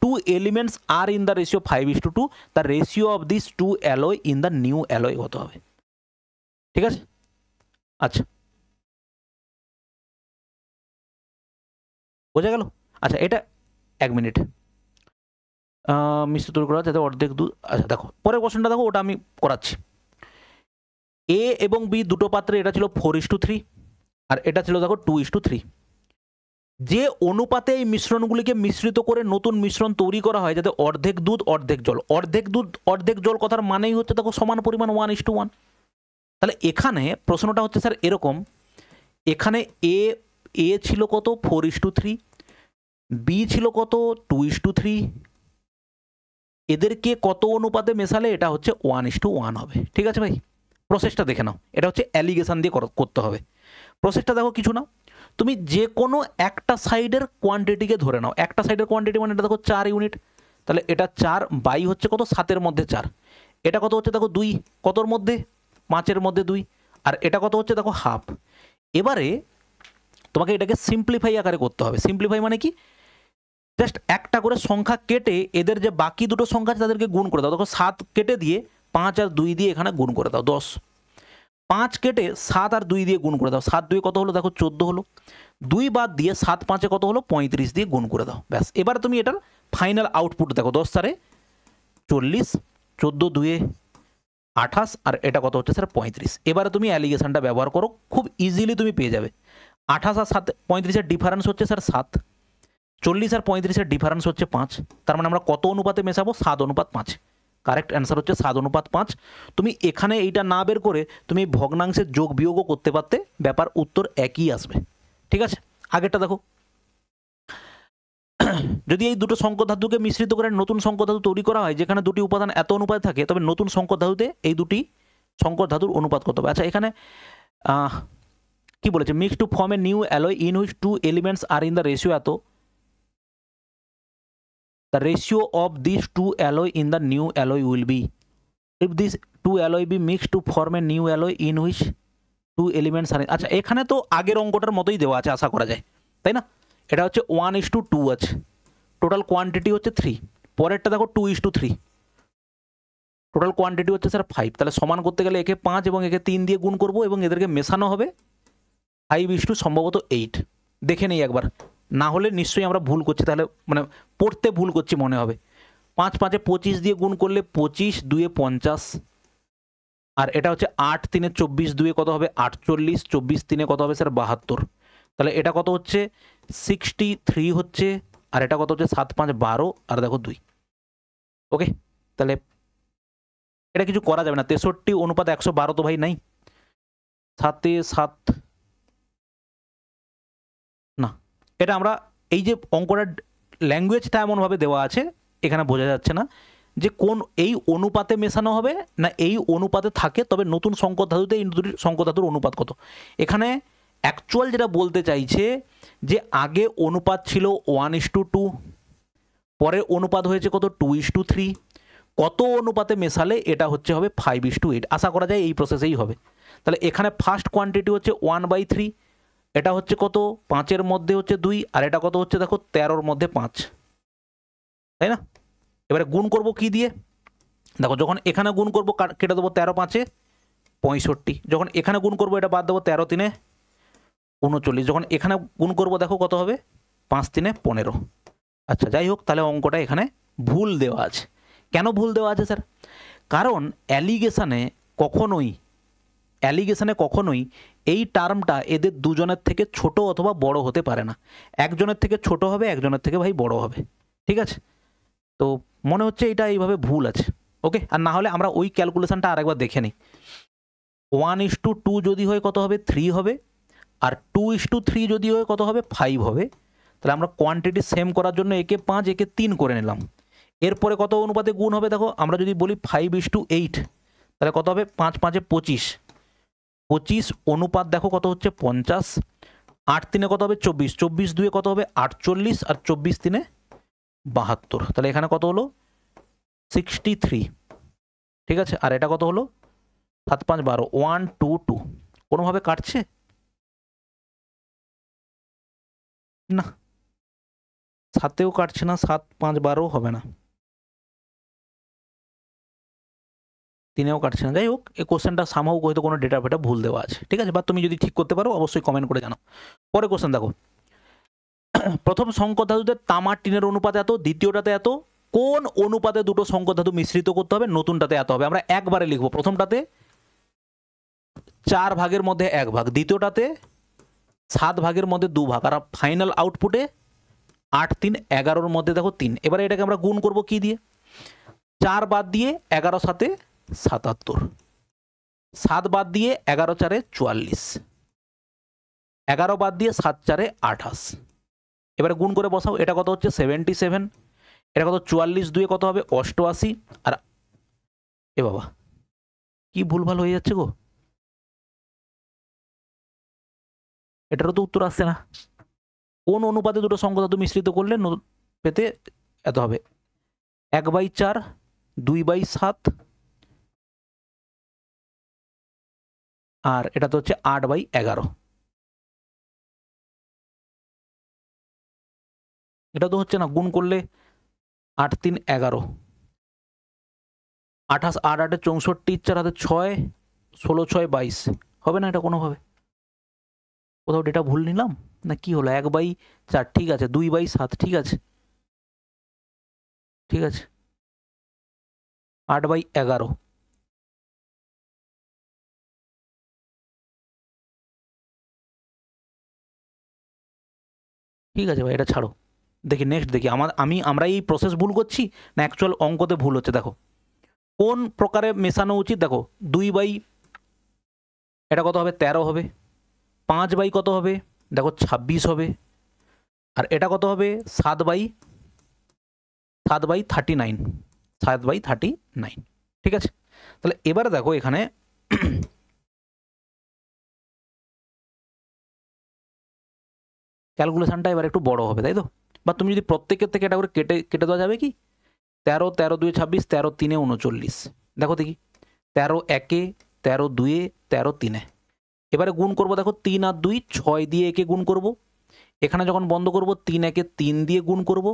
two elements are in the ratio 5:2, the ratio of these two alloy in the new alloy কত হবে। ঠিক আছে, আচ্ছা বোঝা গেল। আচ্ছা এটা 1 minute মিশ্র তৈরি করা যাতে অর্ধেক দুধ। আচ্ছা দেখো পরের কোশ্চেনটা দেখো, ওটা আমি করাচ্ছি। এ এবং বি দুটো পাত্রে এটা ছিল 4:3, আর এটা ছিল দেখো 2:3। যে অনুপাতে এই মিশ্রণগুলিকে মিশ্রিত করে নতুন মিশ্রণ তৈরি করা হয়, যাতে অর্ধেক দুধ অর্ধেক জল, অর্ধেক দুধ অর্ধেক জল কথার মানেই হচ্ছে দেখো সমান পরিমাণ 1:1। তাহলে এখানে প্রশ্নটা হচ্ছে স্যার এরকম, এখানে এ ছিল কত 4:3, বি ছিল কত 2:3, এদেরকে কত অনুপাতে মেশালে এটা হচ্ছে 1:1 হবে। ঠিক আছে ভাই, প্রসেসটা দেখে নাও। এটা হচ্ছে অ্যালিগেশন দিয়ে করতে হবে। প্রসেসটা দেখো কিছু না, তুমি যে কোনো একটা সাইডের কোয়ান্টিটিকে ধরে নাও। একটা সাইডের কোয়ান্টিটি মানে এটা দেখো 4 ইউনিট, তাহলে এটা 4 বাই হচ্ছে কত 7-এর মধ্যে 4, এটা কত হচ্ছে দেখো 2, কতর মধ্যে 5-এর মধ্যে 2, আর এটা কত হচ্ছে দেখো হাফ। এবারে তোমাকে এটাকে সিম্পলিফাই আকারে করতে হবে। সিম্পলিফাই মানে কি, জাস্ট একটা করে সংখ্যা কেটে এদের যে বাকি দুটো সংখ্যা আছে তাদেরকে গুণ করে দাও। দেখো 7 কেটে দিয়ে 5 আর 2 দিয়ে এখানে গুণ করে দাও 10, 5 কেটে 7 আর 2 দিয়ে গুণ করে দাও, 7 2 কত হলো দেখো 14 হলো, 2 বাদ দিয়ে 7 5 কত হলো 35 দিয়ে গুণ করে দাও, ব্যাস। এবার তুমি এটার ফাইনাল আউটপুট দেখো, 10 4 40, 14 2 28, আর এটা কত হচ্ছে স্যার 35। এবারে তুমি অ্যালিগেশনটা ব্যবহার করো, খুব ইজিলি তুমি পেয়ে যাবে। 28 আর 35-এর ডিফারেন্স হচ্ছে স্যার 7, 40 আর 35-এর ডিফারেন্স হচ্ছে 5, তার মানে আমরা কত অনুপাতে মেশাবো 7:5। কারেক্ট অ্যান্সার হচ্ছে 7:5। তুমি এখানে এইটা না বের করে তুমি ভগ্নাংশের যোগ বিয়োগও করতে পারতে, ব্যাপার উত্তর একই আসবে। ঠিক আছে, আগেরটা দেখো, যদি এই দুটো সংকর ধাতুকে মিশ্রিত করে নতুন সংকর ধাতু তৈরি করা হয় যেখানে দুটি উপাদান এত অনুপাতে থাকে, তবে নতুন সংকর ধাতুতে এই দুটি সংকর ধাতুর অনুপাত কত হবে। আচ্ছা, এখানে কি বলেছে, mix to form a new alloy in which 2 elements are in the ratio এত, the ratio of these 2 alloy in the new alloy will be, if these 2 alloy be mixed to form a new alloy in which 2 elements are, আচ্ছা এখানে তো আগের অঙ্কটার মতোই দেওয়া আছে আশা করা যায়, তাই না? এটা হচ্ছে 1:2 আছে, টোটাল কোয়ান্টিটি হচ্ছে 3, পরেরটা দেখো 2:3, টোটাল কোয়ান্টিটি হচ্ছে স্যার 5। তাহলে সমান করতে গেলে একে 5 এবং একে 3 দিয়ে গুণ করবো এবং এদেরকে মেশানো হবে 5:, সম্ভবত 8। দেখে নেই একবার, না হলে নিশ্চয়ই আমরা ভুল করছি, তাহলে মানে পড়তে ভুল করছি মনে হবে। 5 5 25 দিয়ে গুণ করলে 25, 2 50, আর এটা হচ্ছে 8 3 24, 2 কত হবে 48, 24 3 কত হবে স্যার 72। তাহলে এটা কত হচ্ছে 63 হচ্ছে, আর এটা কত হচ্ছে 7 5 12, আর দেখো 2। ওকে, তাহলে এটা কিছু করা যাবে না, 63:112 তো ভাই নাই, 7 7 না। এটা আমরা এই যে অঙ্কটার ল্যাঙ্গুয়েজটা এমনভাবে দেওয়া আছে, এখানে বোঝা যাচ্ছে না যে কোন এই অনুপাতে মেশানো হবে না এই অনুপাতে থাকে, তবে নতুন সংকর ধাতুতে এই দুটি সংকর ধাতুর অনুপাত কত। এখানে অ্যাকচুয়াল যেটা বলতে চাইছে যে আগে অনুপাত ছিল 1:2, পরে অনুপাত হয়েছে কত 2:3, কত অনুপাতে মেশালে এটা হচ্ছে হবে 5:8। আশা করা যায় এই প্রসেসেই হবে। তাহলে এখানে ফার্স্ট কোয়ান্টিটি হচ্ছে 1/3, এটা হচ্ছে কত 5-এর মধ্যে হচ্ছে 2, আর এটা কত হচ্ছে দেখো 13-র মধ্যে 5, তাই না? এবারে গুণ করব কি দিয়ে, দেখো যখন এখানে গুণ করব কেটে দেবো 13 5 65, যখন এখানে গুণ করব এটা বাদ দেবো 13 3 39, যখন এখানে গুণ করব দেখো কত হবে 5 3 15। আচ্ছা যাই হোক, তাহলে অঙ্কটা এখানে ভুল দেওয়া আছে। কেন ভুল দেওয়া আছে স্যার? কারণ অ্যালিগেশনে কখনোই এই টার্মটা এদের দুজনের থেকে ছোট অথবা বড় হতে পারে না। একজনের থেকে ছোট হবে, একজনের থেকে ভাই বড় হবে। ঠিক আছে, তো মনে হচ্ছে এটা এইভাবে ভুল আছে। ওকে, আর না হলে আমরা ওই ক্যালকুলেশনটা আরেকবার দেখে নিই। 1:2 যদি হয় কত হবে 3 হবে, আর 2:3 যদি হয় কত হবে 5 হবে। তাহলে আমরা কোয়ান্টিটি সেম করার জন্য একে 5 একে 3 করে নিলাম। এরপরে কত অনুপাতে গুণ হবে দেখো, আমরা যদি বলি 5:8, তাহলে কত হবে 5 5 25, 25 অনুপাত দেখো কত হচ্ছে 50, 8 3 কত হবে 24, 24 2 কত হবে 48, আর 24 3 72। তাহলে এখানে কত হলো 63। ঠিক আছে, আর এটা কত হলো 7 5 12, 1 2 2। কোনোভাবে কাটছে না, 7-এও কাটছে না, 7 5 12 হবে না, 3-এও কাটছে না। যাই হোক, এই কোশ্চেনটা সামহাও হয়তো কোনো ডেটা ফেটা ভুল দেওয়া আছে। ঠিক আছে, বা তুমি যদি ঠিক করতে পারো অবশ্যই কমেন্ট করে জানাও। পরে কোশ্চেন দেখো, প্রথম সংকর ধাতুতে তামার টিনের অনুপাত এত, দ্বিতীয়টাতে এত, কোন অনুপাতে দুটো সংকর ধাতু মিশ্রিত করতে হবে, নতুনটাতে এত হবে। আমরা একবারে লিখবো, প্রথমটাতে 4 ভাগের মধ্যে 1 ভাগ, দ্বিতীয়টাতে 7 ভাগের মধ্যে 2 ভাগ, আর ফাইনাল আউটপুটে 8 3 11-র মধ্যে দেখো 3। এবারে এটাকে আমরা গুণ করব কি দিয়ে? 4 বাদ দিয়ে 11 7 77, 7 বাদ দিয়ে 11 4 44, 11 বাদ দিয়ে 7 4 28। এবারে গুণ করে বসাও, এটা কত হচ্ছে 77, এটা কত 44 2 কত হবে 88, আর এ বাবা কি ভুলভাল হয়ে যাচ্ছে গো, এটারও তো উত্তর আসছে না। কোন অনুপাতে দুটো সংখ্যা ধাতু মিশ্রিত করলে পেতে এত হবে? 1/4 2/7 আর এটা তো হচ্ছে 8/11। এটা তো হচ্ছে না, গুণ করলে 8 3 11, 28 8 8 64, 4 হাতে 6, 16 6 22, হবে না এটা কোনোভাবে? কোথাও ডেটা ভুল নিলাম না কি হলো? 1/4 ঠিক আছে, 2/7 ঠিক আছে, ঠিক আছে, 8/11। ঠিক আছে ভাই, এটা ছাড়ো, দেখি নেক্সট দেখি আমরা এই প্রসেস ভুল করছি না অ্যাকচুয়াল অঙ্কতে ভুল হচ্ছে। দেখো কোন প্রকারে মেশানো উচিত, দেখো 2 এটা কত হবে 13 হবে, 5 কত হবে দেখো 26 হবে, আর এটা কত হবে 7/39, 7/39। ঠিক আছে, তাহলে এবারে দেখো এখানে ক্যালকুলেশনটা এবার একটু বড় হবে, তাই তো? বা তুমি যদি প্রত্যেকের থেকে এটা করে কেটে কেটে দেওয়া যাবে কি? 13 13 2 26, 13 3 39, দেখো দেখি 13 1 13 2 13 3। এবারে গুণ করব, দেখো 3 আর 2 6 দিয়ে একে গুণ করব, এখানে যখন বন্ধ করব 3 1 3 দিয়ে গুণ করব,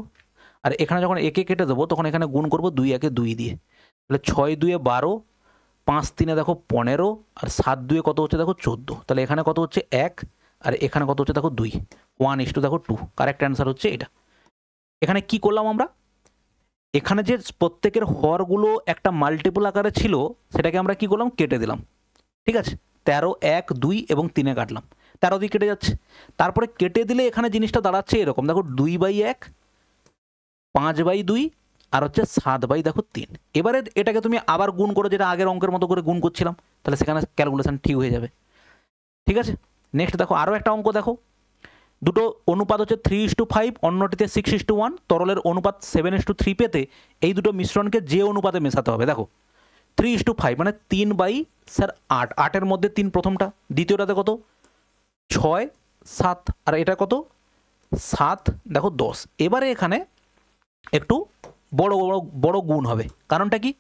আর এখানে যখন একে কেটে দেবো তখন এখানে গুণ করব 2 1 2 দিয়ে। তাহলে 6 2 12, 5 3 দেখো 15, আর 7 2 কত হচ্ছে দেখো 14। তাহলে এখানে কত হচ্ছে 1, আর এখানে কত হচ্ছে দেখো 2, 1:2 দেখো 2। কারেক্ট অ্যান্সার হচ্ছে এটা। এখানে কি করলাম আমরা, এখানে যে প্রত্যেকের হরগুলো একটা মাল্টিপল আকারে ছিল সেটাকে আমরা কি করলাম, কেটে দিলাম। ঠিক আছে, 13 1 2 এবং 3 কাটলাম, 13 দিয়ে কেটে যাচ্ছে। তারপরে কেটে দিলে এখানে জিনিসটা দাঁড়াচ্ছে এরকম, দেখো 2/1, 5/2, আর হচ্ছে 7/3। এবারে এটাকে তুমি আবার গুণ করো, যেটা আগের অঙ্কের মতো করে গুণ করছিলাম, তাহলে সেখানে ক্যালকুলেশন ঠিক হয়ে যাবে। ঠিক আছে, নেক্সট দেখো আরও একটা অঙ্ক দেখো, দুটো অনুপাত হচ্ছে 3:5, অন্যটিতে 6:1, তরলের অনুপাত 7:3 পেতে এই দুটো মিশ্রণকে যে অনুপাতে মেশাতে হবে। দেখো 3:5 মানে 3/8, 8-এর মধ্যে 3 প্রথমটা, দ্বিতীয়টাতে কত 6 7, আর এটা কত 7 দেখো 10। এবারে এখানে একটু বড় বড় বড় গুণ হবে, কারণটা কি?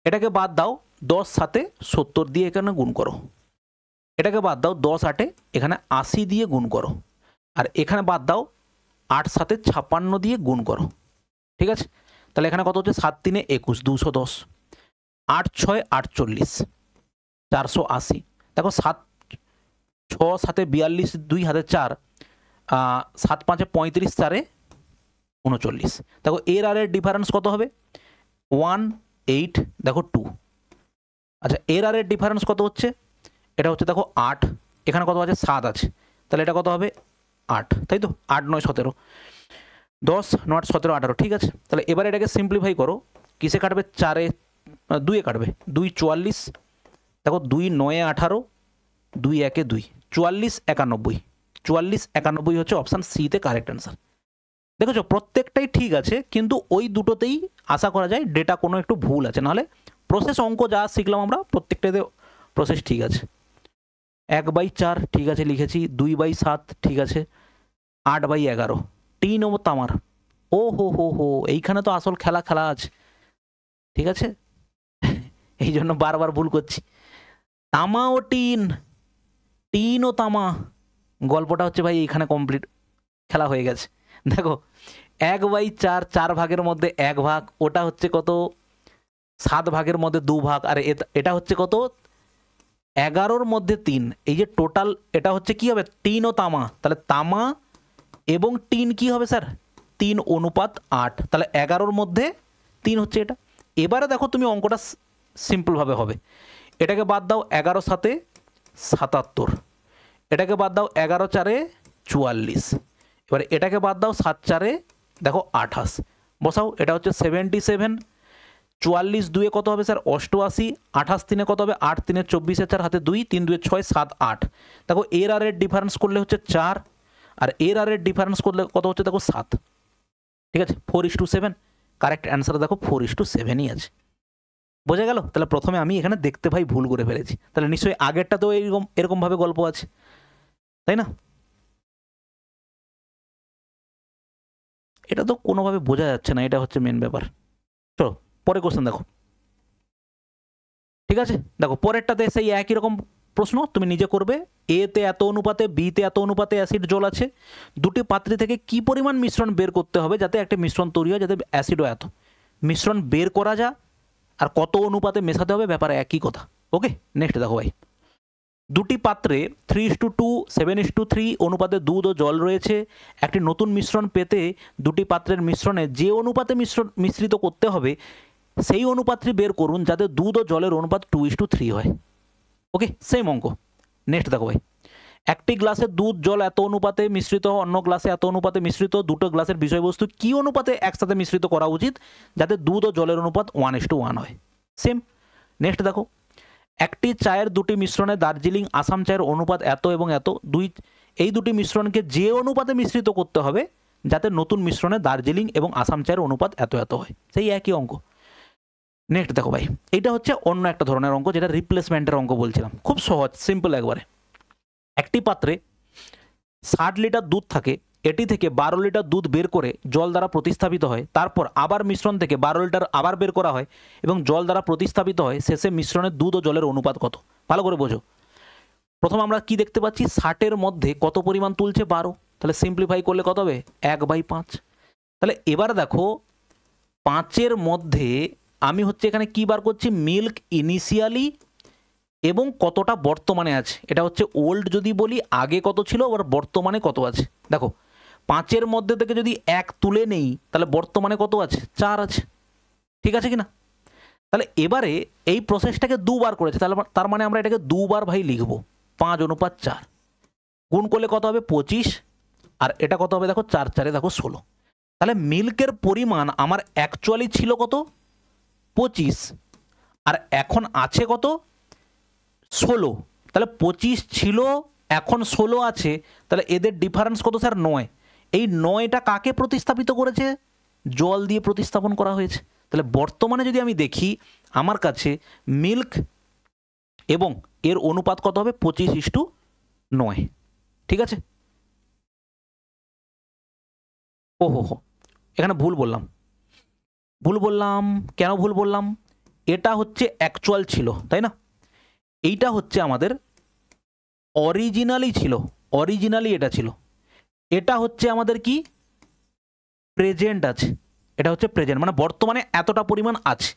এটাকে বাদ দাও, 10 7 70 দিয়ে এখানে গুণ করো, এটাকে বাদ দাও 10 8 এখানে 80 দিয়ে গুণ করো, আর এখানে বাদ দাও 8 7 56 দিয়ে গুণ করো। ঠিক আছে, তাহলে এখানে কত হচ্ছে 7 3 21 210, 8 6 48 480। দেখো 7 6 7 42 2 হাতে 4, 7 5 35 4 39। দেখো এর আর এর ডিফারেন্স কত হবে 1 8 দেখো 2। আচ্ছা এর আর এর ডিফারেন্স কত হচ্ছে, এটা হচ্ছে দেখো 8, এখানে কত আছে 7 আছে, তাহলে এটা কত হবে 8, তাই তো? 8 9 17, 10 9 17 18। ঠিক আছে, তাহলে এবার এটাকে সিম্পলিফাই করো, কিসে কাটবে 4 2 কাটবে, 2 44, দেখো 2 9 18, 2 1 2 44 91, 44 91 হচ্ছে অপশান সিতে কারেক্ট অ্যান্সার। দেখেছো প্রত্যেকটাই ঠিক আছে, কিন্তু ওই দুটোতেই আশা করা যায় ডেটা কোনো একটু ভুল আছে, নাহলে প্রসেস অঙ্ক যা শিখলাম আমরা প্রত্যেকটাতে প্রসেস ঠিক আছে। 1/4 ঠিক আছে লিখেছি, 2/7 ঠিক আছে, 8/11 টিন ও তামার। ও হো হো হো, এইখানে তো আসল খেলা খেলা আছে। ঠিক আছে, এই জন্য বারবার ভুল করছি। তামা ও টিন, টিন ও তামা, গল্পটা হচ্ছে ভাই এইখানে কমপ্লিট, খেলা হয়ে গেছে। দেখো 1/4 4 ভাগের মধ্যে 1 ভাগ, ওটা হচ্ছে কত 7 ভাগের মধ্যে 2 ভাগ, আর এটা হচ্ছে কত 11-র মধ্যে 3। এই যে টোটাল এটা হচ্ছে কি হবে টিন ও তামা, তাহলে তামা এবং টিন কি হবে স্যার 3:8, তাহলে 11-র মধ্যে 3 হচ্ছে এটা। এবারে দেখো তুমি অঙ্কটা সিম্পলভাবে হবে, এটাকে বাদ দাও 11 7 77, এটাকে বাদ দাও 11 4 44, এবারে এটাকে বাদ দাও 7 4 দেখো 28, বসাও। এটা হচ্ছে 77, 44 2 কত হবে স্যার 88, 28 3 কত হবে 8 3 24, 4 হাতে 2, 3 2 6 7 8। দেখো এর আর এর ডিফারেন্স করলে হচ্ছে 4, আর এর আর এর ডিফারেন্স করলে কত হচ্ছে দেখো 7। ঠিক আছে, 4:7। কারেক্ট অ্যান্সার দেখো 4:7ই আছে। বোঝা গেল? তাহলে প্রথমে আমি এখানে দেখতে ভাই ভুল করে ফেলেছি, তাহলে নিশ্চয়ই আগেরটা তো এরকমভাবে গল্প আছে, তাই না? এটা তো কোনোভাবে বোঝা যাচ্ছে না, এটা হচ্ছে মেন ব্যাপার। চলো পরে কোশ্চেন দেখো। ঠিক আছে, দেখো পরেরটাতে সেই একই রকম প্রশ্ন তুমি নিজে করবে। এ তে এত অনুপাতে, বি তে এত অনুপাতে অ্যাসিড জল আছে, দুটি পাত্রে থেকে কি পরিমাণ মিশ্রণ বের করতে হবে যাতে একটা মিশ্রণ তৈরি হয়, যাতে অ্যাসিডও এত। মিশ্রণ বের করা যা আর কত অনুপাতে মেশাতে হবে ব্যাপারে একই কথা। ওকে, নেক্সট দেখো ভাই, দুটি পাত্রে 3:2 7:3 অনুপাতে দুধ ও জল রয়েছে। একটি নতুন মিশ্রণ পেতে দুটি পাত্রের মিশ্রণে যে অনুপাতে মিশ্রিত করতে হবে সেই অনুপাতটি বের করুন যাতে দুধ ও জলের অনুপাত 2:3 হয়। ওকে, সেম অঙ্ক। নেক্সট দেখো ভাই, একটি গ্লাসে দুধ জল এত অনুপাতে মিশ্রিত, অন্য গ্লাসে এত অনুপাতে মিশ্রিত, দুটো গ্লাসের বিষয়বস্তু কি অনুপাতে একসাথে মিশ্রিত করা উচিত যাতে দুধ ও জলের অনুপাত 1:1 হয়। সেম। নেক্সট দেখো, একটি চায়ের দুটি মিশ্রণে দার্জিলিং আসাম চায়ের অনুপাত এত এবং এত, এই দুটি মিশ্রণকে যে অনুপাতে মিশ্রিত করতে হবে যাতে নতুন মিশ্রণে দার্জিলিং এবং আসাম চায়ের অনুপাত এত এত হয়, সেই একই অঙ্ক। নেক্সট দেখো ভাই, এইটা হচ্ছে অন্য একটা ধরনের অঙ্ক, যেটা রিপ্লেসমেন্টের অঙ্ক বলছিলাম। খুব সহজ, সিম্পল একবারে। একটি পাত্রে 60 লিটার দুধ থাকে, এটি থেকে 12 লিটার দুধ বের করে জল দ্বারা প্রতিস্থাপিত হয়, তারপর আবার মিশ্রণ থেকে 12 লিটার আবার বের করা হয় এবং জল দ্বারা প্রতিস্থাপিত হয়, শেষে মিশ্রণের দুধ ও জলের অনুপাত কত? ভালো করে বোঝো। প্রথম আমরা কি দেখতে পাচ্ছি, 60-এর মধ্যে কত পরিমাণ তুলছে 12, তাহলে সিম্পলিফাই করলে কত হবে 1/5। তাহলে এবার দেখো 5-এর মধ্যে আমি হচ্ছে এখানে কি বার করছি, মিল্ক ইনিশিয়ালি এবং কতটা বর্তমানে আছে। এটা হচ্ছে ওল্ড যদি বলি আগে কত ছিল আর বর্তমানে কত আছে। দেখো 5-এর মধ্যে থেকে যদি 1 তুলে নেই তাহলে বর্তমানে কত আছে, 4 আছে। ঠিক আছে কি না? তাহলে এবারে এই প্রসেসটাকে দুবার করেছে, তাহলে তার মানে আমরা এটাকে দুবার ভাই লিখব। 5:4 গুণ করলে কত হবে 25, আর এটা কত হবে দেখো 4 4 দেখো 16। তাহলে মিল্কের পরিমাণ আমার অ্যাকচুয়ালি ছিল কত 25, আর এখন আছে কত 16। তাহলে 25 ছিল, এখন 16 আছে, তাহলে এদের ডিফারেন্স কত স্যার 9। এই 9টা কাকে প্রতিস্থাপিত করেছে, জল দিয়ে প্রতিস্থাপন করা হয়েছে। তাহলে বর্তমানে যদি আমি দেখি আমার কাছে মিল্ক এবং এর অনুপাত কত হবে 25:9। ঠিক আছে? ওহো হো, এখানে ভুল বললাম। কেন ভুল বললাম? এটা হচ্ছে অ্যাকচুয়াল ছিল, তাই না? এইটা হচ্ছে আমাদের অরিজিনালি ছিল, অরিজিনালি এটা ছিল। এটা হচ্ছে আমাদের কি প্রেজেন্ট আছে, এটা হচ্ছে প্রেজেন্ট, মানে বর্তমানে এতটা পরিমাণ আছে।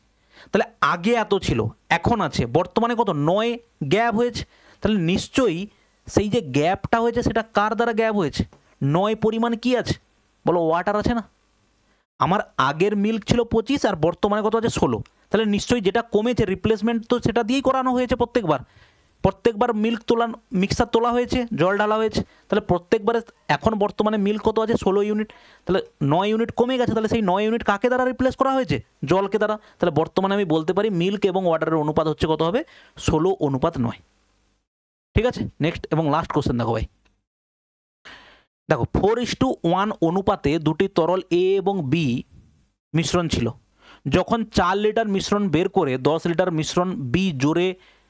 তাহলে আগে এত ছিল, এখন আছে, বর্তমানে কত 9 গ্যাপ হয়েছে। তাহলে নিশ্চয়ই সেই যে গ্যাপটা হয়েছে সেটা কার দ্বারা গ্যাপ হয়েছে, 9 পরিমাণ কি আছে বলো, ওয়াটার আছে না। আমার আগের মিল্ক ছিল 25 আর বর্তমানে কত আছে 16। তাহলে নিশ্চয়ই যেটা কমেছে রিপ্লেসমেন্ট তো সেটা দিয়েই করানো হয়েছে। প্রত্যেকবার মিল্ক মিক্সার তোলা হয়েছে, জল ঢালা হয়েছে, তাহলে প্রত্যেকবারে এখন বর্তমানে মিল্ক কত আছে 16 ইউনিট, তাহলে 9 ইউনিট কমে গেছে। তাহলে সেই 9 ইউনিট কাকে দ্বারা রিপ্লেস করা হয়েছে, জলকে দ্বারা। তাহলে বর্তমানে আমি বলতে পারি মিল্ক এবং ওয়াটারের অনুপাত হচ্ছে কত হবে 16:9। ঠিক আছে, নেক্সট এবং লাস্ট কোশ্চেন দেখো ভাই। দেখো 4:1 অনুপাতে দুটি তরল এ এবং বি মিশ্রণ ছিল। যখন 4 লিটার মিশ্রণ বের করে 10 লিটার মিশ্রণ বি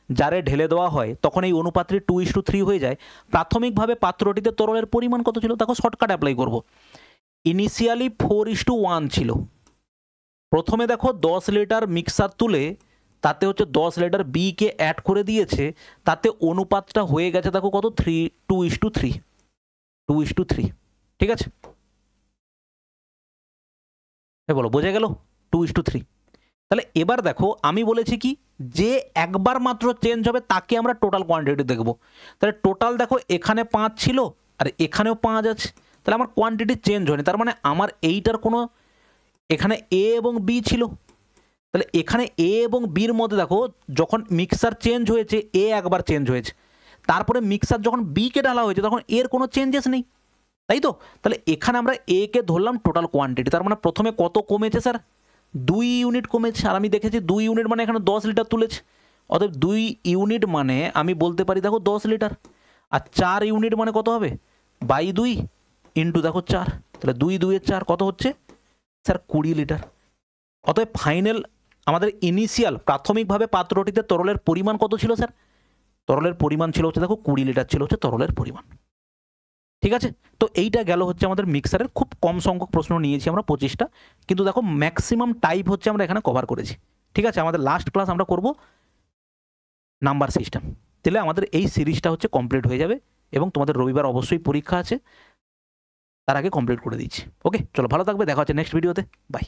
জারে ঢেলে দেওয়া হয় তখন এই অনুপাতটি 2:3 হয়ে যায়। প্রাথমিকভাবে পাত্রটিতে তরলের পরিমাণ কত ছিল, দেখো শর্টকাট অ্যাপ্লাই করব। ইনিশিয়ালি 4:1 ছিল। প্রথমে দেখো 10 লিটার মিক্সার তুলে তাতে হচ্ছে 10 লিটার বি কে অ্যাড করে দিয়েছে, তাতে অনুপাতটা হয়ে গেছে দেখো কত 2:3। ঠিক আছে, বলো বোঝা গেল 2:3। তাহলে এবার দেখো আমি বলেছি কি, যে একবার মাত্র চেঞ্জ হবে তাকে আমরা টোটাল কোয়ান্টিটি দেখব। তাহলে টোটাল দেখো এখানে 5 ছিল আর এখানেও 5 আছে, তাহলে আমার কোয়ান্টিটি চেঞ্জ হয়নি। তার মানে আমার এইটার কোনো, এখানে এ এবং বি ছিল, তাহলে এখানে এ এবং বির মধ্যে দেখো যখন মিক্সার চেঞ্জ হয়েছে এ একবার চেঞ্জ হয়েছে, তারপরে মিক্সার যখন বিকে ঢালা হয়েছে তখন এর কোনো চেঞ্জেস নেই, তাই তো? তাহলে এখানে আমরা এ কে ধরলাম টোটাল কোয়ান্টিটি, তার মানে প্রথমে কত কমেছে স্যার? 2 ইউনিট কমেছে, আর আমি দেখেছি 2 ইউনিট মানে এখানে 10 লিটার তুলেছে, অতএব 2 ইউনিট মানে আমি বলতে পারি দেখো 10 লিটার, আর 4 ইউনিট মানে কত হবে? বাই 2 ইন্টু দেখো 4, তাহলে 2 2 4 কত হচ্ছে স্যার? 20 লিটার। অতএব ফাইনাল আমাদের ইনিশিয়াল প্রাথমিকভাবে পাত্রটিতে তরলের পরিমাণ কত ছিল স্যার? তরলের পরিমাণ ছিল হচ্ছে দেখো 20 লিটার ছিল হচ্ছে তরলের পরিমাণ। ঠিক আছে, তো এইটা গেল হচ্ছে আমাদের মিক্সারের। খুব কম সংখ্যক প্রশ্ন নিয়েছি আমরা 25টা, কিন্তু দেখো ম্যাক্সিমাম টাইপ হচ্ছে আমরা এখানে কভার করেছি। ঠিক আছে, আমাদের লাস্ট ক্লাস আমরা করব নাম্বার সিস্টেম, তাহলে আমাদের এই সিরিজটা হচ্ছে কমপ্লিট হয়ে যাবে, এবং তোমাদের রবিবার অবশ্যই পরীক্ষা আছে, তার আগে কমপ্লিট করে দিচ্ছি। ওকে, চলো ভালো থাকবে, দেখা হচ্ছে নেক্সট ভিডিওতে, বাই।